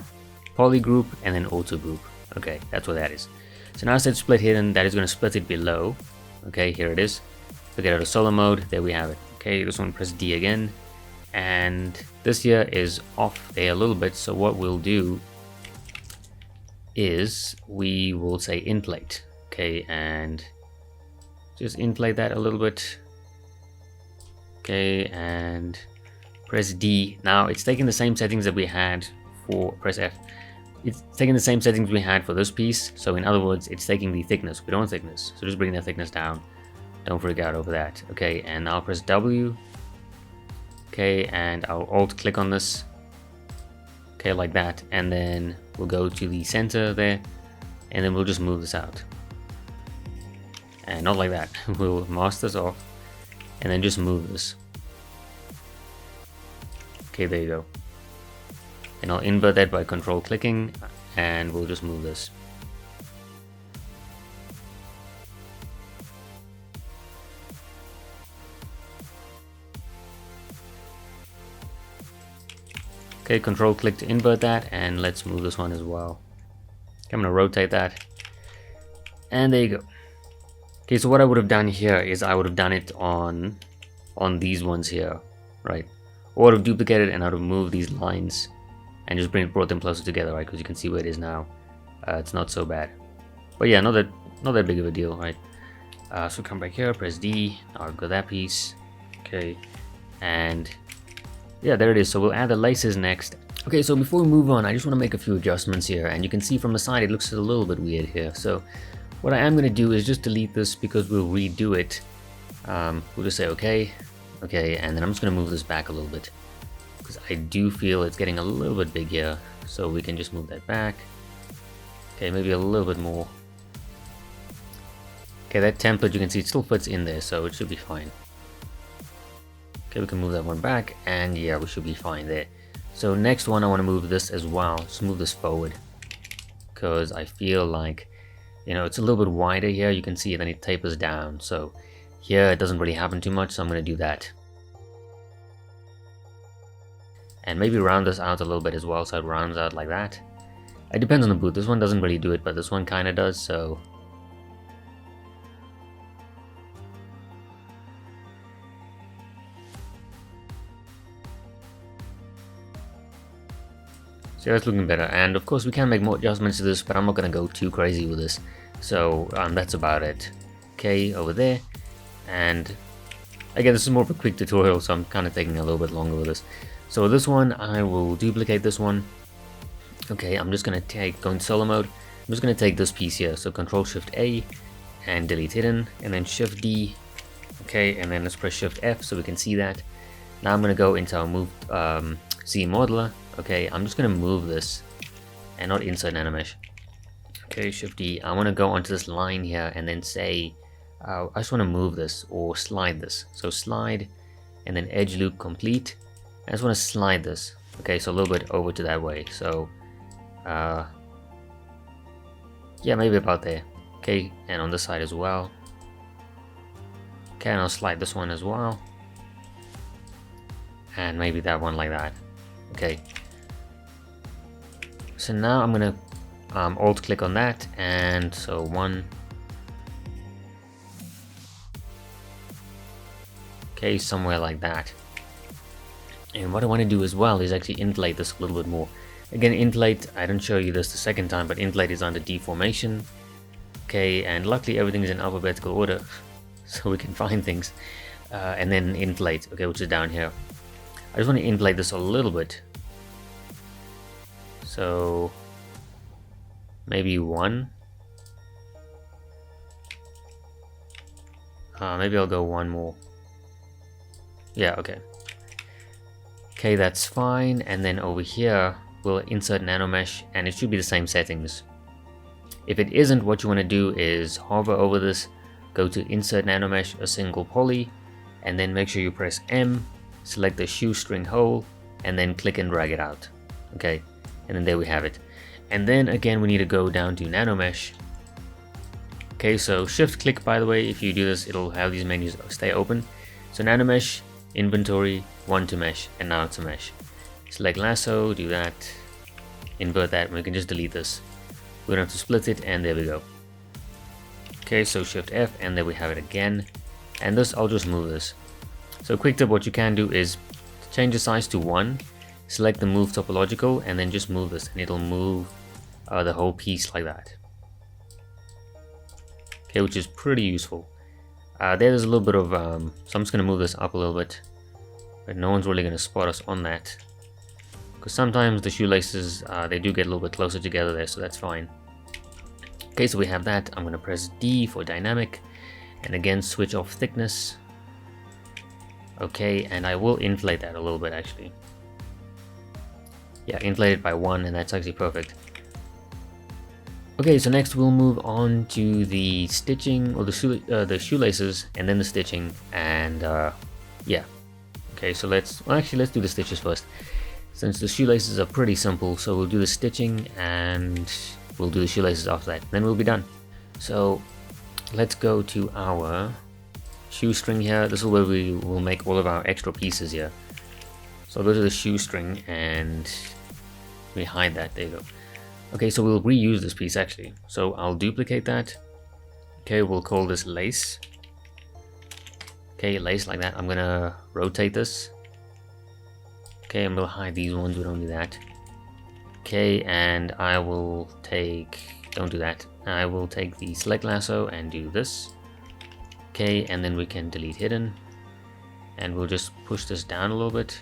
Poly Group and then Auto Group. Okay, that's what that is. So now I said Split Hidden, that is going to split it below. Okay, here it is. So get out of solo mode, there we have it. Okay, this one, press D again. And this here is off there a little bit, so what we'll do is we will say inflate. Okay, and just inflate that a little bit. Okay, and press D. Now it's taking the same settings that we had for, press F. It's taking the same settings we had for this piece. So in other words, it's taking the thickness. We don't want thickness, so just bring that thickness down. Don't freak out over that. Okay, and I'll press W. Okay, and I'll alt click on this. Okay, like that, and then we'll go to the center there, and then we'll just move this out. And not like that. We'll mask this off, and then just move this. Okay, there you go. And I'll invert that by control clicking, and we'll just move this. Okay, control click to invert that, and let's move this one as well. Okay, I'm gonna rotate that, and there you go. Okay, so what I would have done here is I would have done it on these ones here, right? Or I would have duplicated and I would have moved these lines and just brought them closer together, right? Because you can see where it is now. It's not so bad, but yeah, not that big of a deal, right? So come back here, press D. Now I've got that piece. Okay, and yeah, there it is. So we'll add the laces next. Okay, so before we move on, I just want to make a few adjustments here, and you can see from the side it looks a little bit weird here. So what I am going to do is just delete this because we'll redo it. We'll just say okay, and then I'm just going to move this back a little bit because I do feel it's getting a little bit big here. So we can just move that back. Okay, maybe a little bit more. Okay, that template, you can see it still fits in there, so it should be fine. Okay, we can move that one back, and yeah, we should be fine there. So next one, I want to move this as well. Just move this forward because I feel like, you know, it's a little bit wider here. You can see it, and it tapers down. So here it doesn't really happen too much, so I'm going to do that. And maybe round this out a little bit as well, so it rounds out like that. It depends on the boot. This one doesn't really do it, but this one kind of does, so. So that's looking better, and of course we can make more adjustments to this, but I'm not going to go too crazy with this. So that's about it. Okay, over there, and again, this is more of a quick tutorial, so I'm kind of taking a little bit longer with this. So this one, I will duplicate this one. Okay, I'm just going to go in solo mode. I'm just going to take this piece here, so Control Shift A and delete hidden, and then Shift D. Okay, and then let's press Shift F so we can see that. Now I'm going to go into our move Z modeler. Okay, I'm just going to move this and not insert Nanomesh. Okay, Shift D. I want to go onto this line here and then say I just want to move this or slide this. So slide and then edge loop complete. I just want to slide this. Okay, so a little bit over to that way. So yeah, maybe about there. Okay, and on this side as well. Okay, and I'll slide this one as well. And maybe that one like that. Okay. So now I'm gonna alt click on that, and so one. Okay, somewhere like that. And what I want to do as well is actually inflate this a little bit more. Again, inflate, I didn't show you this the second time, but inflate is under deformation. Okay, and luckily everything is in alphabetical order, so we can find things. And then inflate, okay, which is down here. I just want to inflate this a little bit. So maybe one. Maybe I'll go one more. Yeah, okay. Okay, that's fine. And then over here, we'll insert Nanomesh, and it should be the same settings. If it isn't, what you want to do is hover over this, go to Insert Nanomesh, a single poly, and then make sure you press M, select the shoestring hole, and then click and drag it out. Okay, and then there we have it. And then again, we need to go down to Nanomesh. Okay, so shift click, by the way, if you do this, it'll have these menus stay open. So Nanomesh, inventory, one to mesh, and now it's a mesh. Select lasso, do that, invert that, and we can just delete this. We don't have to split it, and there we go. Okay, so shift F, and there we have it again. And this, I'll just move this. So quick tip, what you can do is change the size to 1, select the move topological, and then just move this, and it'll move the whole piece like that. Okay, which is pretty useful. There's a little bit of, so I'm just going to move this up a little bit, but no one's really going to spot us on that. Because sometimes the shoelaces, they do get a little bit closer together there, so that's fine. Okay, so we have that. I'm going to press D for dynamic, and again switch off thickness. Okay, and I will inflate that a little bit actually. Yeah, inflate it by 1, and that's actually perfect. Okay, so next we'll move on to the stitching, or the shoelaces, and then the stitching, and yeah. Okay, so let's do the stitches first, since the shoelaces are pretty simple. So we'll do the stitching, and we'll do the shoelaces after that, then we'll be done. So let's go to our shoestring here. This is where we will make all of our extra pieces here. So I'll go to the shoestring, and we hide that. There you go. Okay, so we'll reuse this piece actually. So I'll duplicate that. Okay, we'll call this lace. Okay, lace like that. I'm gonna rotate this. Okay, and we'll hide these ones, we don't do that. Okay, and I will take, don't do that. I will take the select lasso and do this. Okay, and then we can delete hidden. And we'll just push this down a little bit.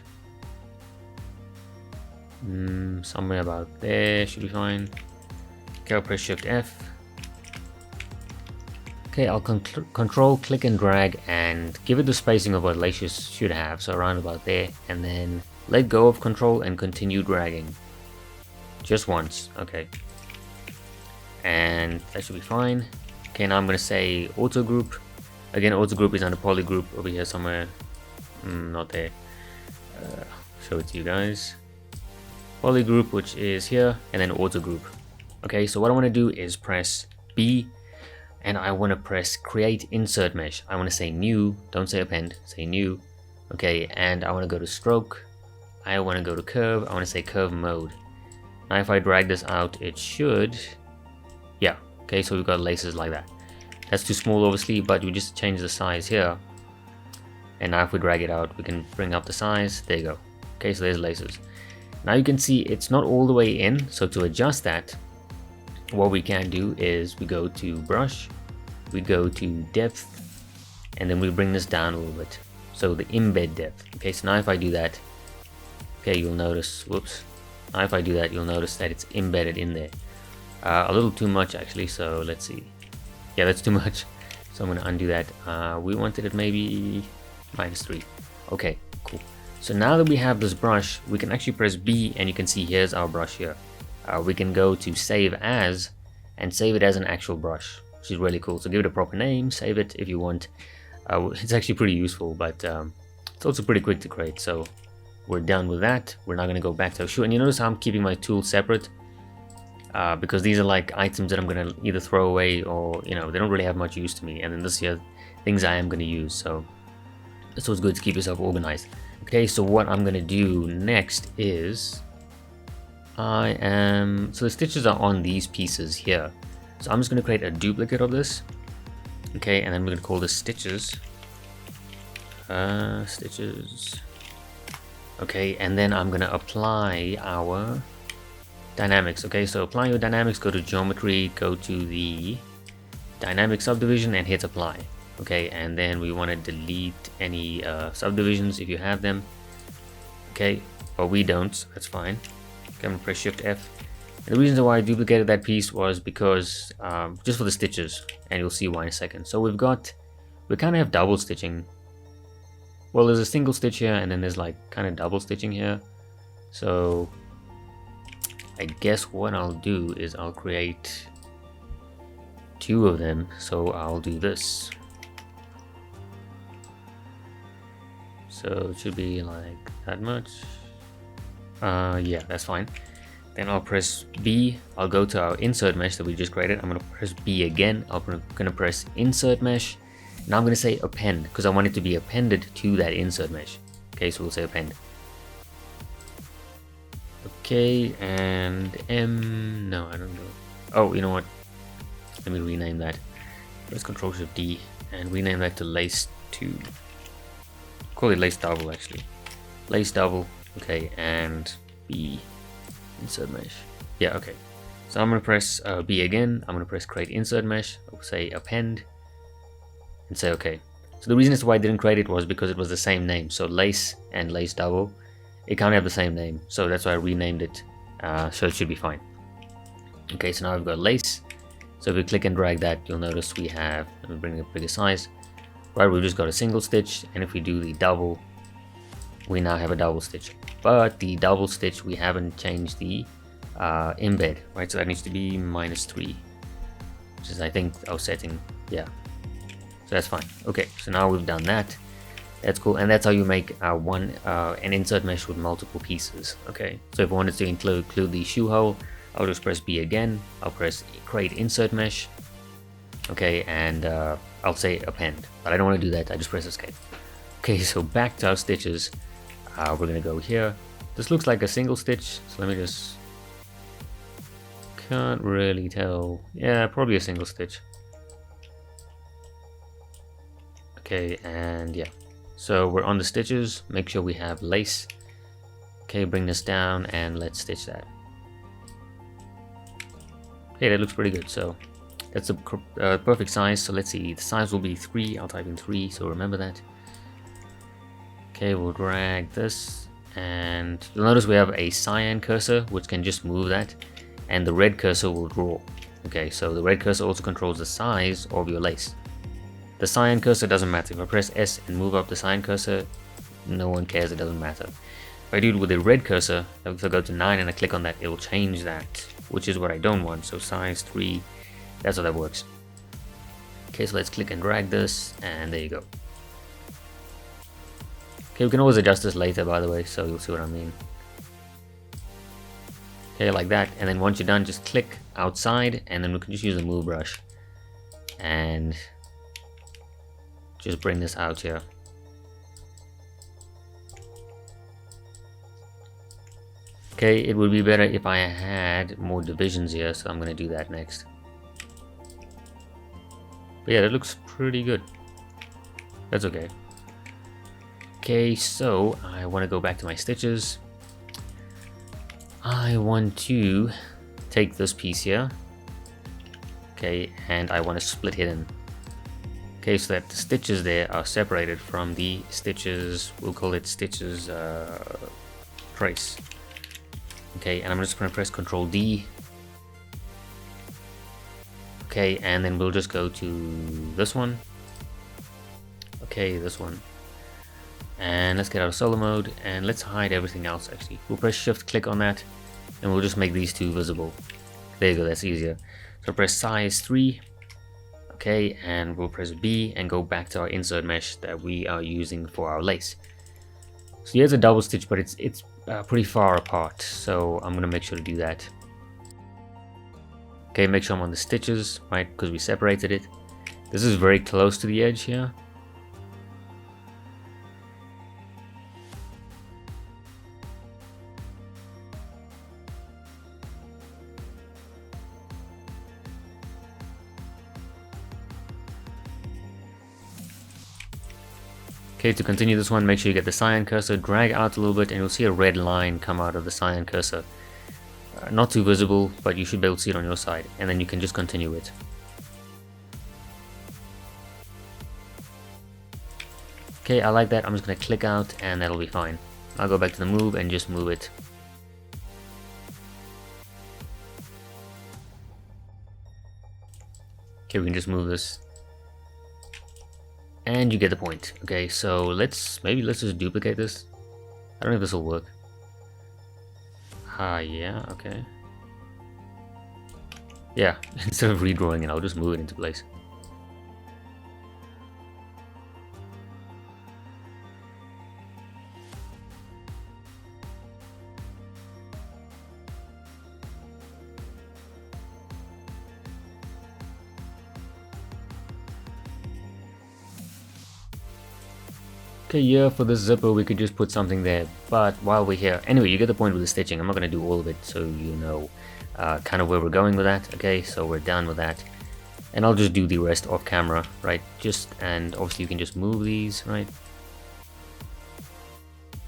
Somewhere about there should be fine. Okay, I'll press Shift F. Okay, I'll control click and drag and give it the spacing of what laces should have, so around about there, and then let go of control and continue dragging. Just once, okay. And that should be fine. Okay, now I'm gonna say auto group. Again, auto group is under poly group over here somewhere. Not there. Show it to you guys. Poly group, which is here, and then auto group. Okay, so what I want to do is press B, and I want to press create insert mesh. I want to say new, don't say append, say new. Okay, and I want to go to stroke. I want to go to curve. I want to say curve mode. Now if I drag this out, it should, yeah. Okay, so we've got laces like that. That's too small obviously, but we just change the size here. And now if we drag it out, we can bring up the size. There you go. Okay, so there's laces. Now you can see it's not all the way in, so to adjust that, what we can do is we go to brush, we go to depth, and then we bring this down a little bit. So the embed depth. Okay, so now if I do that, okay, you'll notice, whoops. Now if I do that, you'll notice that it's embedded in there. A little too much actually, so let's see. Yeah, that's too much. So I'm gonna undo that. We wanted it maybe -3. Okay, cool. So now that we have this brush, we can actually press B, and you can see here's our brush here. We can go to save as and save it as an actual brush. which is really cool. So give it a proper name, save it if you want. It's actually pretty useful, but it's also pretty quick to create. So we're done with that. We're now going to go back to our shoe, and you notice how I'm keeping my tools separate because these are like items that I'm going to either throw away or, you know, they don't really have much use to me. And then this here, things I am going to use. So it's always good to keep yourself organized. Okay, so what I'm going to do next is so the stitches are on these pieces here. So I'm just going to create a duplicate of this. Okay, and then we're going to call this stitches. Stitches. Okay, and then I'm going to apply our dynamics. Okay, so apply your dynamics, go to geometry, go to the dynamic subdivision and hit apply. Okay, and then we want to delete any subdivisions if you have them. Okay, but we don't, so that's fine. Okay, I'm gonna press Shift F. And the reason why I duplicated that piece was because just for the stitches, and you'll see why in a second. So we kind of have double stitching. Well, there's a single stitch here, and then there's like kind of double stitching here. So I guess what I'll do is I'll create two of them. So I'll do this. So it should be like that much. Yeah, that's fine. Then I'll press B. I'll go to our insert mesh that we just created. I'm going to press B again. I'm going to press insert mesh. Now I'm going to say append because I want it to be appended to that insert mesh. Okay, so we'll say append. Okay, and M. No, I don't know. Oh, you know what? Let me rename that. Press Ctrl Shift D and rename that to lace 2. Call it lace double actually. Lace double. Okay, and B. Insert mesh. Yeah, okay. So I'm going to press B again. I'm going to press create insert mesh. I'll say append and say okay. So the reason as to why I didn't create it was because it was the same name. So lace and lace double, it can't have the same name. So that's why I renamed it. So it should be fine. Okay, so now I've got lace. So if we click and drag that, you'll notice we have, let me bring it a bigger size. Right, we've just got a single stitch. And if we do the double, we now have a double stitch. But the double stitch, we haven't changed the embed, right? So that needs to be -3, which is I think our setting. Yeah, so that's fine. Okay, so now we've done that. That's cool, and that's how you make an insert mesh with multiple pieces. Okay, so if I wanted to include the shoe hole, I'll just press B again. I'll press create insert mesh. Okay, and I'll say append, but I don't want to do that. I just press escape. Okay, so back to our stitches. We're gonna go here. This looks like a single stitch, so let me just, can't really tell. Yeah, probably a single stitch. Okay, and yeah, so we're on the stitches. Make sure we have lace. Okay, bring this down and let's stitch that. Okay, that looks pretty good. So that's a perfect size. So let's see, the size will be 3. I'll type in 3, so remember that. Okay, we'll drag this, and you'll notice we have a cyan cursor, which can just move that, and the red cursor will draw. Okay, so the red cursor also controls the size of your lace. The cyan cursor doesn't matter. If I press S and move up the cyan cursor, no one cares, it doesn't matter. If I do it with the red cursor, if I go to 9 and I click on that, it will change that, which is what I don't want. So size 3, that's how that works. Okay, so let's click and drag this, and there you go. Okay, we can always adjust this later, by the way, so you'll see what I mean. Okay, like that, and then once you're done, just click outside, and then we can just use the move brush and just bring this out here. Okay, it would be better if I had more divisions here, so I'm going to do that next. But yeah, that looks pretty good. That's okay. Okay, so I want to go back to my stitches. I want to take this piece here. Okay, and I want to split it in. Okay, so that the stitches there are separated from the stitches, we'll call it stitches trace. Okay, and I'm just going to press Ctrl D. Okay, and then we'll just go to this one. Okay, this one. And let's get out of solo mode, and let's hide everything else actually. We'll press Shift, click on that, and we'll just make these two visible. There you go, that's easier. So press size 3. OK, and we'll press B and go back to our insert mesh that we are using for our lace. So here's a double stitch, but it's pretty far apart, so I'm gonna make sure to do that. Okay, make sure I'm on the stitches, right, because we separated it. This is very close to the edge here. Okay, to continue this one, make sure you get the cyan cursor, drag out a little bit, and you'll see a red line come out of the cyan cursor. Not too visible, but you should be able to see it on your side, and then you can just continue it. Okay, I like that. I'm just going to click out, and that'll be fine. I'll go back to the move and just move it. Okay, we can just move this. And you get the point. Okay, so let's just duplicate this. I don't know if this will work. Yeah, okay. Yeah, instead of redrawing it, I'll just move it into place. Okay, yeah, for the zipper we could just put something there, but while we're here, anyway, you get the point with the stitching. I'm not going to do all of it, so you know kind of where we're going with that. Okay, so we're done with that, and I'll just do the rest off camera, right? And obviously you can just move these, right?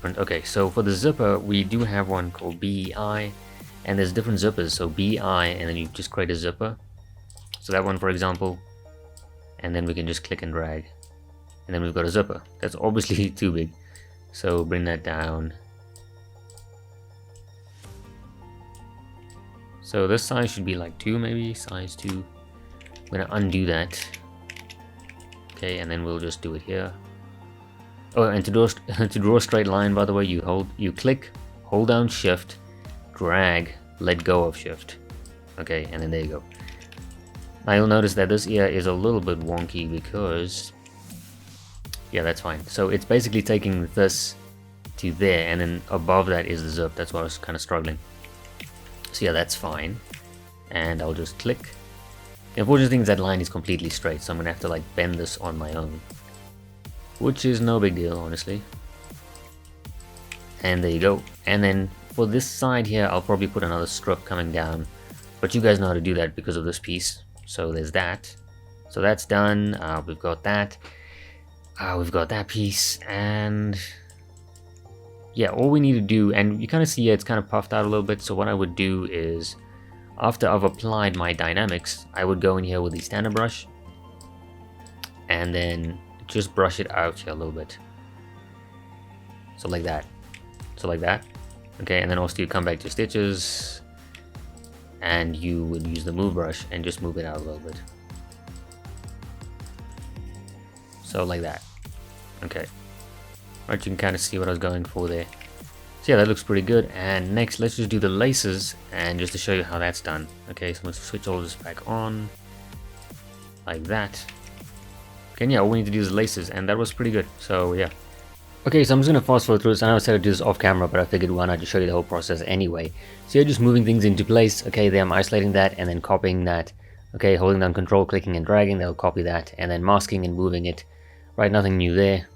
Okay, so for the zipper, we do have one called BI, and there's different zippers, so BI, and then you just create a zipper. So that one, for example, and then we can just click and drag. And then we've got a zipper. That's obviously too big, so bring that down. So this size should be like 2, maybe size 2. I'm gonna undo that. Okay, and then we'll just do it here. Oh, and to draw a straight line, by the way, you click, hold down Shift, drag, let go of Shift. Okay, and then there you go. Now you'll notice that this ear is a little bit wonky because. Yeah, that's fine. So it's basically taking this to there, and then above that is the zip. That's why I was kind of struggling. So yeah, that's fine. And I'll just click. The unfortunate thing is that line is completely straight, so I'm going to have to like bend this on my own. Which is no big deal, honestly. And there you go. And then for this side here, I'll probably put another strip coming down. But you guys know how to do that because of this piece. So there's that. So that's done. We've got that. We've got that piece, and yeah, all we need to do, and you kind of see it's kind of puffed out a little bit, so what I would do is, after I've applied my dynamics, I would go in here with the standard brush, and then just brush it out here a little bit. So like that. Okay, and then also you come back to stitches, and you would use the move brush and just move it out a little bit. So like that. Okay. Right, you can kind of see what I was going for there. So yeah, that looks pretty good. And next, let's just do the laces, and just to show you how that's done. Okay, so let's switch all this back on. Like that. Okay, and yeah, all we need to do is laces, and that was pretty good. So yeah. Okay, so I'm just going to fast forward through this. I know I said I'd do this off camera, but I figured why not just show you the whole process anyway. So you're just moving things into place. Okay, there I'm isolating that and then copying that. Okay, holding down control, clicking and dragging, that'll copy that, and then masking and moving it. Right, nothing new there.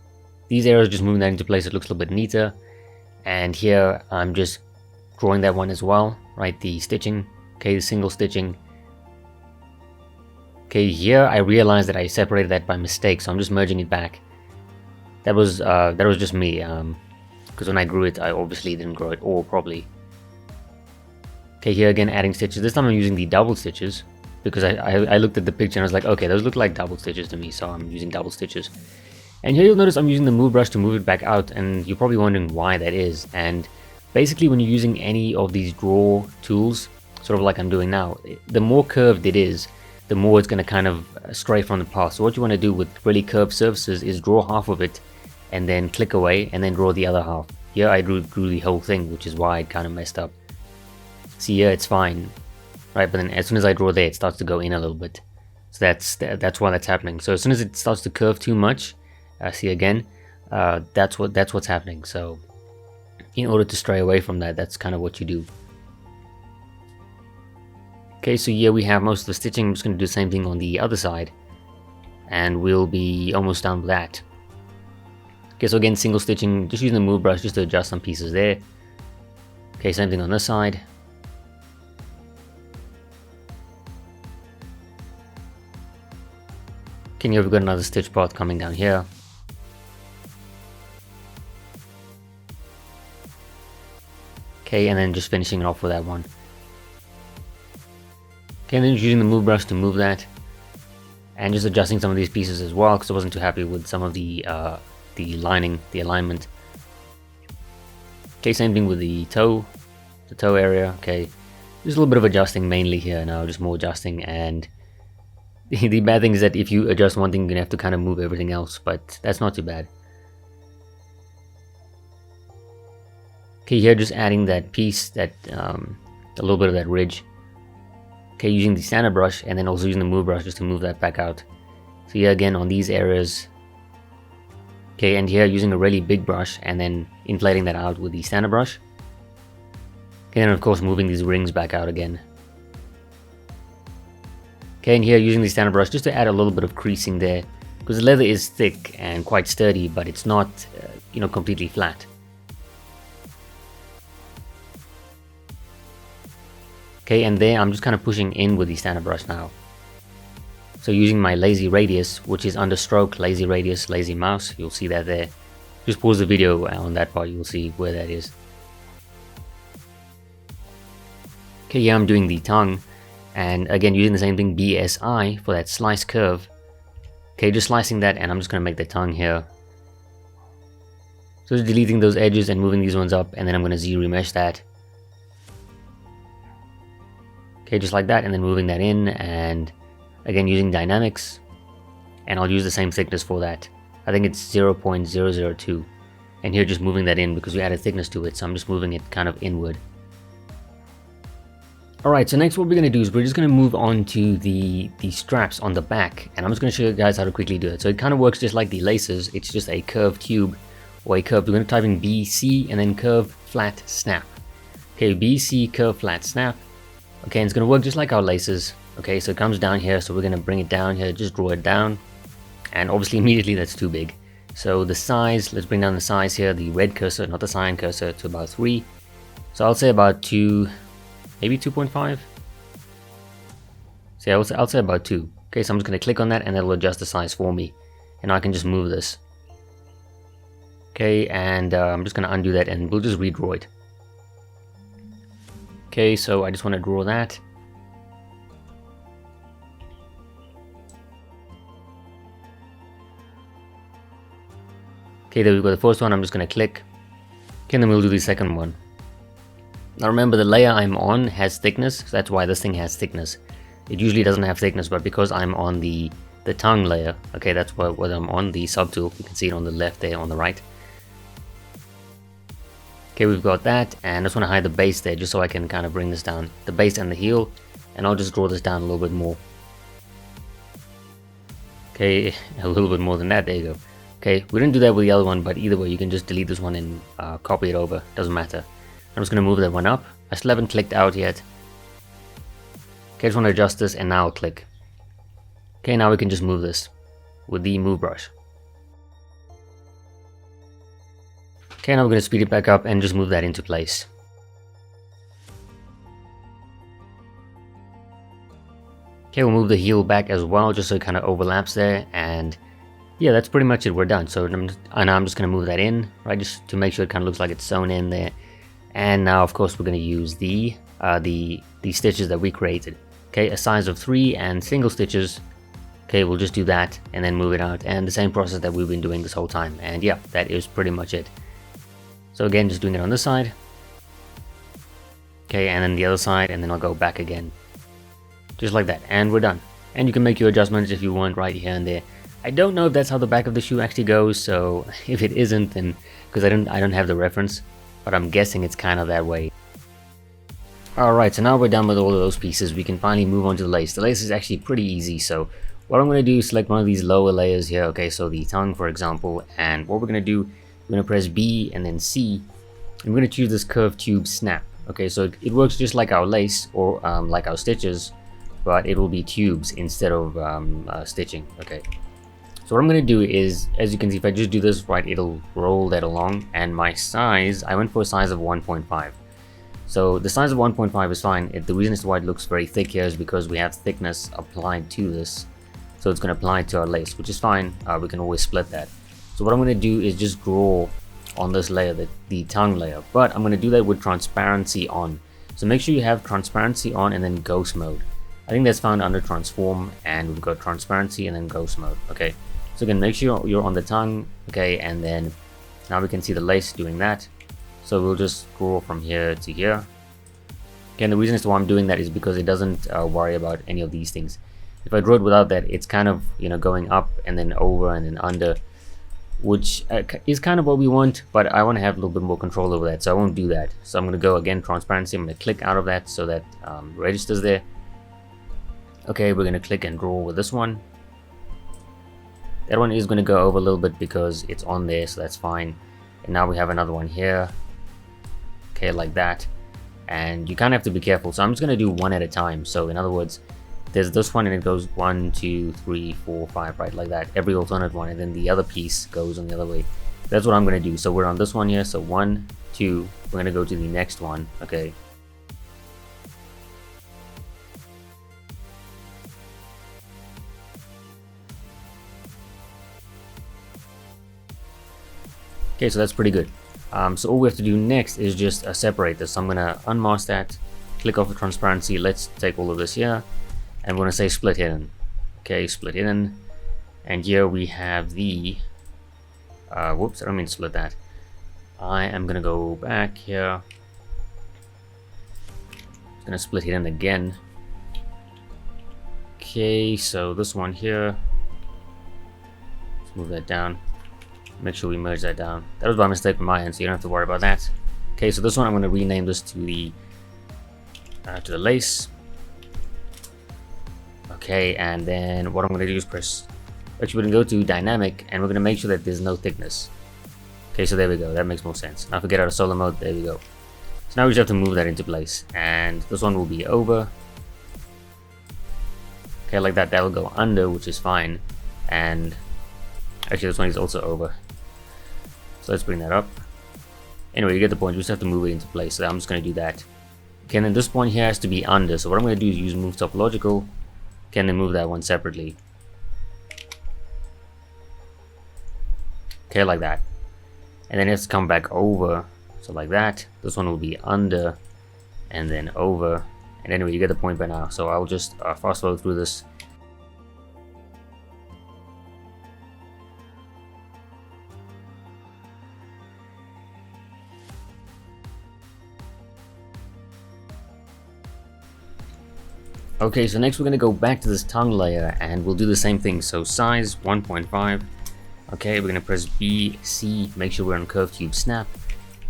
These arrows, just moving that into place, it looks a little bit neater. And here I'm just drawing that one as well, right, the stitching, okay, the single stitching. Okay, here I realized that I separated that by mistake, so I'm just merging it back. That was just me, because when I grew it, I obviously didn't grow it all properly. Okay, here again, adding stitches. This time I'm using the double stitches, because I looked at the picture and I was like, okay, those look like double stitches to me, so I'm using double stitches. And here you'll notice I'm using the move brush to move it back out, and you're probably wondering why that is. And basically when you're using any of these draw tools, sort of like I'm doing now, the more curved it is, the more it's going to kind of stray from the path. So what you want to do with really curved surfaces is draw half of it, and then click away, and then draw the other half. Here I drew the whole thing, which is why it kind of messed up. See, here it's fine. Right, but then as soon as I draw there, it starts to go in a little bit. So that's why that's happening. So as soon as it starts to curve too much, see again, that's what's happening. So in order to stray away from that, that's kind of what you do. Okay, so here we have most of the stitching. I'm just going to do the same thing on the other side, and we'll be almost done with that. Okay, so again, single stitching, just using the move brush just to adjust some pieces there. Okay, same thing on this side. Okay, here we've got another stitch path coming down here. Okay, and then just finishing it off with that one. Okay, and then just using the move brush to move that, and just adjusting some of these pieces as well, because I wasn't too happy with some of the lining, the alignment. Okay, same thing with the toe area. Okay, just a little bit of adjusting mainly here now, just more adjusting. And the bad thing is that if you adjust one thing, you're gonna have to kind of move everything else, but that's not too bad. Okay, here just adding that piece, that a little bit of that ridge. Okay, using the standard brush and then also using the move brush just to move that back out. So here again on these areas. Okay, and here using a really big brush and then inflating that out with the standard brush. Okay, and of course moving these rings back out again. Okay, and here using the standard brush just to add a little bit of creasing there, because the leather is thick and quite sturdy, but it's not, you know, completely flat. Okay, and there I'm just kind of pushing in with the standard brush now. So using my lazy radius, which is under stroke, lazy radius, lazy mouse, you'll see that there. Just pause the video on that part, you'll see where that is. Okay, yeah, I'm doing the tongue, and again using the same thing, BSI, for that slice curve. Okay, just slicing that, and I'm just going to make the tongue here. So just deleting those edges and moving these ones up, and then I'm going to Z-remesh that. Okay, just like that, and then moving that in, and again using dynamics, and I'll use the same thickness for that. I think it's 0.002, and here just moving that in because we added thickness to it, so I'm just moving it kind of inward. Alright, so next what we're going to do is we're just going to move on to the straps on the back, and I'm just going to show you guys how to quickly do it. So it kind of works just like the laces. It's just a curved tube, or a curve. We're going to type in BC and then curve flat snap. Okay, BC curve flat snap. Okay, and it's going to work just like our laces. Okay, so it comes down here, so we're going to bring it down here, just draw it down, and obviously immediately that's too big. So the size, let's bring down the size here, the red cursor, not the cyan cursor, to about 3. So I'll say about 2, maybe 2.5. So yeah, I'll say about 2. Okay, so I'm just going to click on that and that'll adjust the size for me, and I can just move this. Okay, and I'm just going to undo that and we'll just redraw it. Okay, so I just want to draw that. Okay, there we go, the first one I'm just going to click. Okay, and then we'll do the second one. Now remember, the layer I'm on has thickness, so that's why this thing has thickness. It usually doesn't have thickness, but because I'm on the tongue layer, okay, that's what I'm on, the subtool. You can see it on the left there, on the right. Okay, we've got that, and I just want to hide the base there just so I can kind of bring this down, the base and the heel, and I'll just draw this down a little bit more. Okay, a little bit more than that, there you go. Okay, we didn't do that with the other one, but either way you can just delete this one and copy it over, doesn't matter. I'm just going to move that one up. I still haven't clicked out yet. Okay, I just want to adjust this, and now I'll click. Okay, now we can just move this with the move brush. Okay, now we're going to speed it back up and just move that into place. Okay, we'll move the heel back as well, just so it kind of overlaps there, and yeah, that's pretty much it, we're done. So I'm just going to move that in, right, just to make sure it kind of looks like it's sewn in there. And now, of course, we're going to use the stitches that we created. Okay, a size of 3 and single stitches. Okay, we'll just do that and then move it out, and the same process that we've been doing this whole time. And yeah, that is pretty much it. So again, just doing it on this side. Okay, and then the other side, and then I'll go back again. Just like that, and we're done. And you can make your adjustments if you want right here and there. I don't know if that's how the back of the shoe actually goes, so if it isn't, then because I don't have the reference, but I'm guessing it's kind of that way. Alright, so now we're done with all of those pieces. We can finally move on to the lace. The lace is actually pretty easy, so what I'm going to do is select one of these lower layers here, okay, so the tongue for example, and what we're going to do, we're going to press B and then C, and we're going to choose this curved tube snap, okay, so it works just like our lace, or like our stitches, but it will be tubes instead of stitching, okay. So what I'm going to do is, as you can see, if I just do this right, it'll roll that along, and my size, I went for a size of 1.5. So the size of 1.5 is fine. The reason as to why it looks very thick here is because we have thickness applied to this. So it's going to apply to our lace, which is fine. We can always split that. So what I'm going to do is just draw on this layer, the tongue layer. But I'm going to do that with transparency on. So make sure you have transparency on and then ghost mode. I think that's found under transform, and we've got transparency and then ghost mode. Okay. So again, make sure you're on the tongue. Okay. And then now we can see the lace doing that. So we'll just scroll from here to here. Again, the reason as to why I'm doing that is because it doesn't worry about any of these things. If I draw it without that, it's kind of, you know, going up and then over and then under, which is kind of what we want, but I want to have a little bit more control over that, so I won't do that. So I'm going to go again, transparency, I'm going to click out of that so that registers there. Okay, we're going to click and draw with this one. That one is going to go over a little bit because it's on there, so that's fine. And now we have another one here. Okay, like that, and you kind of have to be careful, so I'm just going to do one at a time. So in other words, there's this one and it goes 1 2 3 4 5, right, like that, every alternate one, and then the other piece goes on the other way. That's what I'm going to do. So we're on this one here, so 1 2, we're going to go to the next one. Okay, okay, so that's pretty good. So all we have to do next is just separate this. So I'm going to unmask that, click off the transparency, let's take all of this here, and we're going to say split hidden. Okay, split hidden, and here we have the, whoops, I don't mean to split that. I am going to go back here, I'm going to split hidden again. Okay, so this one here, let's move that down. Make sure we merge that down. That was by mistake on my end, so you don't have to worry about that. Okay, so this one I'm going to rename this to the lace. Okay, and then what I'm going to do is actually we're going to go to dynamic, and we're going to make sure that there's no thickness. Okay, so there we go. That makes more sense. Now if we get out of solo mode, there we go. So now we just have to move that into place, and this one will be over. Okay, like that. That will go under, which is fine, and actually this one is also over. So let's bring that up. Anyway, you get the point. You just have to move it into place. So I'm just going to do that. Okay, and then this point here has to be under. So what I'm going to do is use move topological. Can then move that one separately. Okay, like that. And then it has to come back over. So like that. This one will be under and then over. And anyway, you get the point by now. So I'll just fast forward through this. Okay, so next we're going to go back to this tongue layer and we'll do the same thing. So size 1.5. Okay, we're going to press B, C, make sure we're on curved tube snap,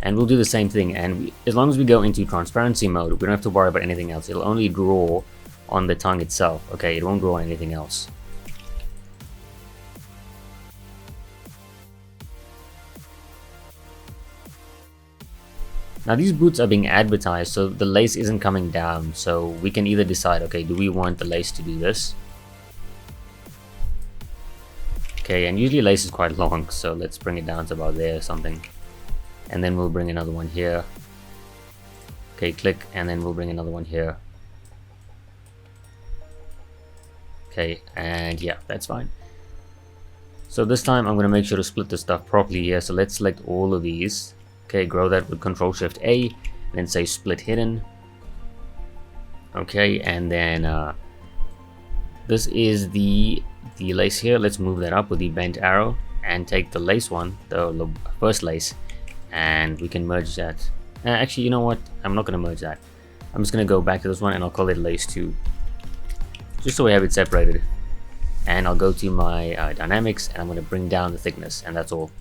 and we'll do the same thing. And as long as we go into transparency mode, we don't have to worry about anything else. It'll only draw on the tongue itself. Okay, it won't draw on anything else. Now these boots are being advertised, so the lace isn't coming down, so we can either decide, okay, do we want the lace to do this? Okay, and usually lace is quite long, so let's bring it down to about there or something. And then we'll bring another one here. Okay, click, and then we'll bring another one here. Okay, and yeah, that's fine. So this time I'm going to make sure to split the stuff properly here, so let's select all of these. Okay, grow that with Control Shift A, and then say split hidden. Okay, and then this is the lace here. Let's move that up with the bent arrow and take the lace one, the first lace, and we can merge that. Actually, you know what? I'm not going to merge that. I'm just going to go back to this one and I'll call it lace 2, just so we have it separated. And I'll go to my dynamics and I'm going to bring down the thickness, and that's all.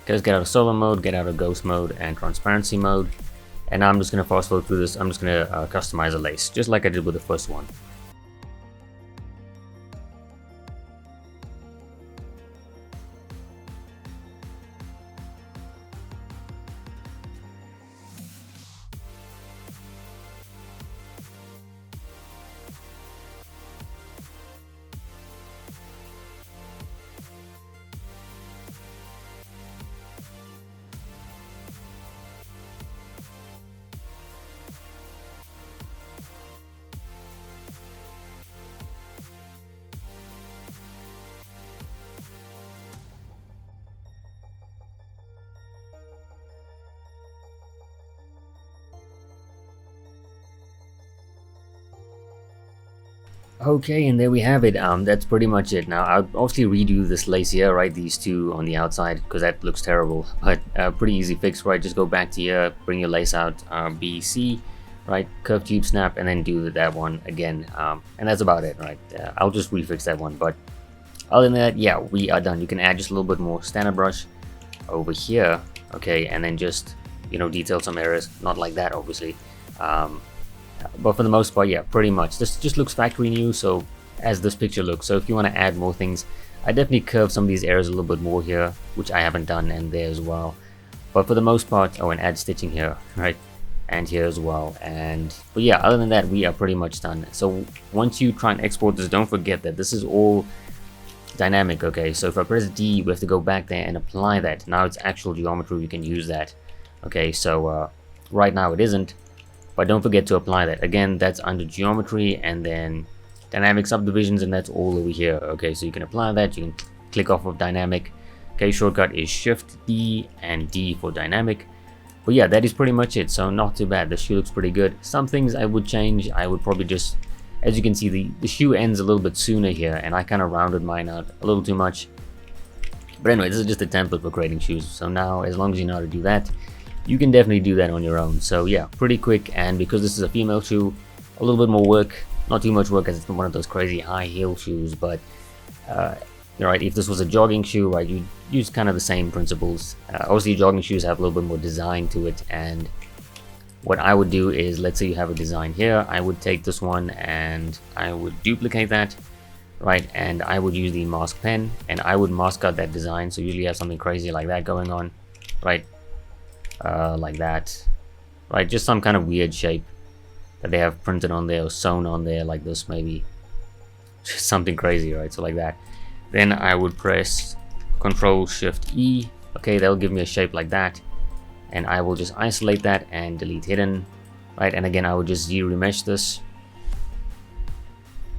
Okay, let's get out of solo mode, get out of ghost mode and transparency mode, And now I'm just going to fast forward through this. I'm just going to customize a lace, just like I did with the first one. Okay, and there we have it. That's pretty much it. Now I'll obviously redo this lace here, right? These two on the outside, because that looks terrible. But pretty easy fix, right? Just go back to here, bring your lace out, BC, right? Curve tube snap, and then do that one again. And that's about it, right? I'll just refix that one. But other than that, yeah, we are done. You can add just a little bit more standard brush over here, okay, and then just, you know, detail some areas. Not like that, obviously. But for the most part, yeah, pretty much. This just looks factory new, so as this picture looks. So if you want to add more things, I definitely curve some of these areas a little bit more here, which I haven't done, and there as well. But for the most part, oh, and add stitching here, right? And here as well. But yeah, other than that, we are pretty much done. So once you try and export this, don't forget that this is all dynamic, okay? So if I press D, we have to go back there and apply that. Now it's actual geometry, we can use that. Okay, so right now it isn't. But don't forget to apply that. Again, that's under geometry and then dynamic subdivisions, and that's all over here. Okay, so you can apply that. You can click off of dynamic. Okay, shortcut is Shift D and D for dynamic. But yeah, that is pretty much it. So not too bad. The shoe looks pretty good. Some things I would change. I would probably just, as you can see, the shoe ends a little bit sooner here, and I kind of rounded mine out a little too much. But anyway, this is just a template for creating shoes. So now, as long as you know how to do that, you can definitely do that on your own. So yeah, pretty quick. And because this is a female shoe, a little bit more work, not too much work, as it's one of those crazy high heel shoes. But right, if this was a jogging shoe, right, you use kind of the same principles. Obviously jogging shoes have a little bit more design to it, and what I would do is, let's say you have a design here, I would take this one and I would duplicate that, right, and I would use the mask pen and I would mask out that design. So usually you have something crazy like that going on, right? Like that, right? Just some kind of weird shape that they have printed on there or sewn on there, like this maybe. Just something crazy, right? So like that. Then I would press Control Shift E. Okay, that'll give me a shape like that, and I will just isolate that and delete hidden, right? And again, I would just Z-remesh this.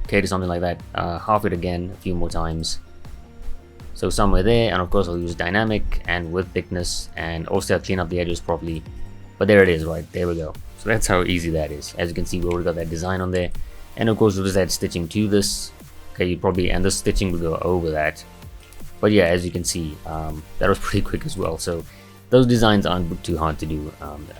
Okay, to something like that. Half it again a few more times. So somewhere there, and of course I'll use dynamic and with thickness, and also I'll clean up the edges properly. But there it is, right? There we go. So that's how easy that is. As you can see, we already got that design on there. And of course we'll just add stitching to this. Okay, you probably, and the stitching will go over that. But yeah, as you can see, that was pretty quick as well. So those designs aren't too hard to do.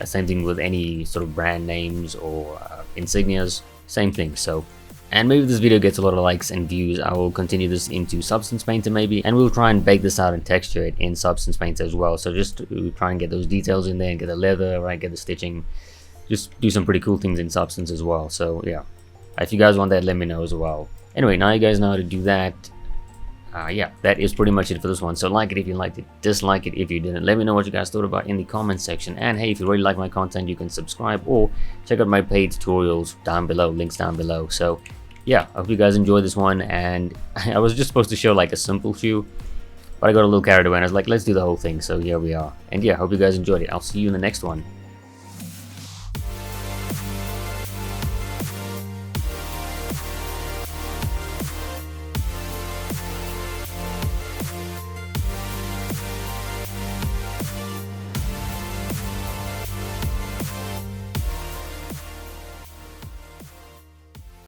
Same thing with any sort of brand names or insignias, same thing. So, and maybe this video gets a lot of likes and views, I will continue this into Substance Painter maybe, and we'll try and bake this out and texture it in Substance Painter as well. So just to try and get those details in there and get the leather, right, get the stitching, just do some pretty cool things in Substance as well. So yeah, if you guys want that, let me know as well. Anyway, now you guys know how to do that. Yeah, that is pretty much it for this one. So like it if you liked it, dislike it if you didn't. Let me know what you guys thought about in the comments section. And hey, if you really like my content, you can subscribe or check out my paid tutorials down below, links down below. So yeah, I hope you guys enjoyed this one. And I was just supposed to show like a simple shoe, but I got a little carried away and I was like, let's do the whole thing. So here we are. And yeah, I hope you guys enjoyed it. I'll see you in the next one.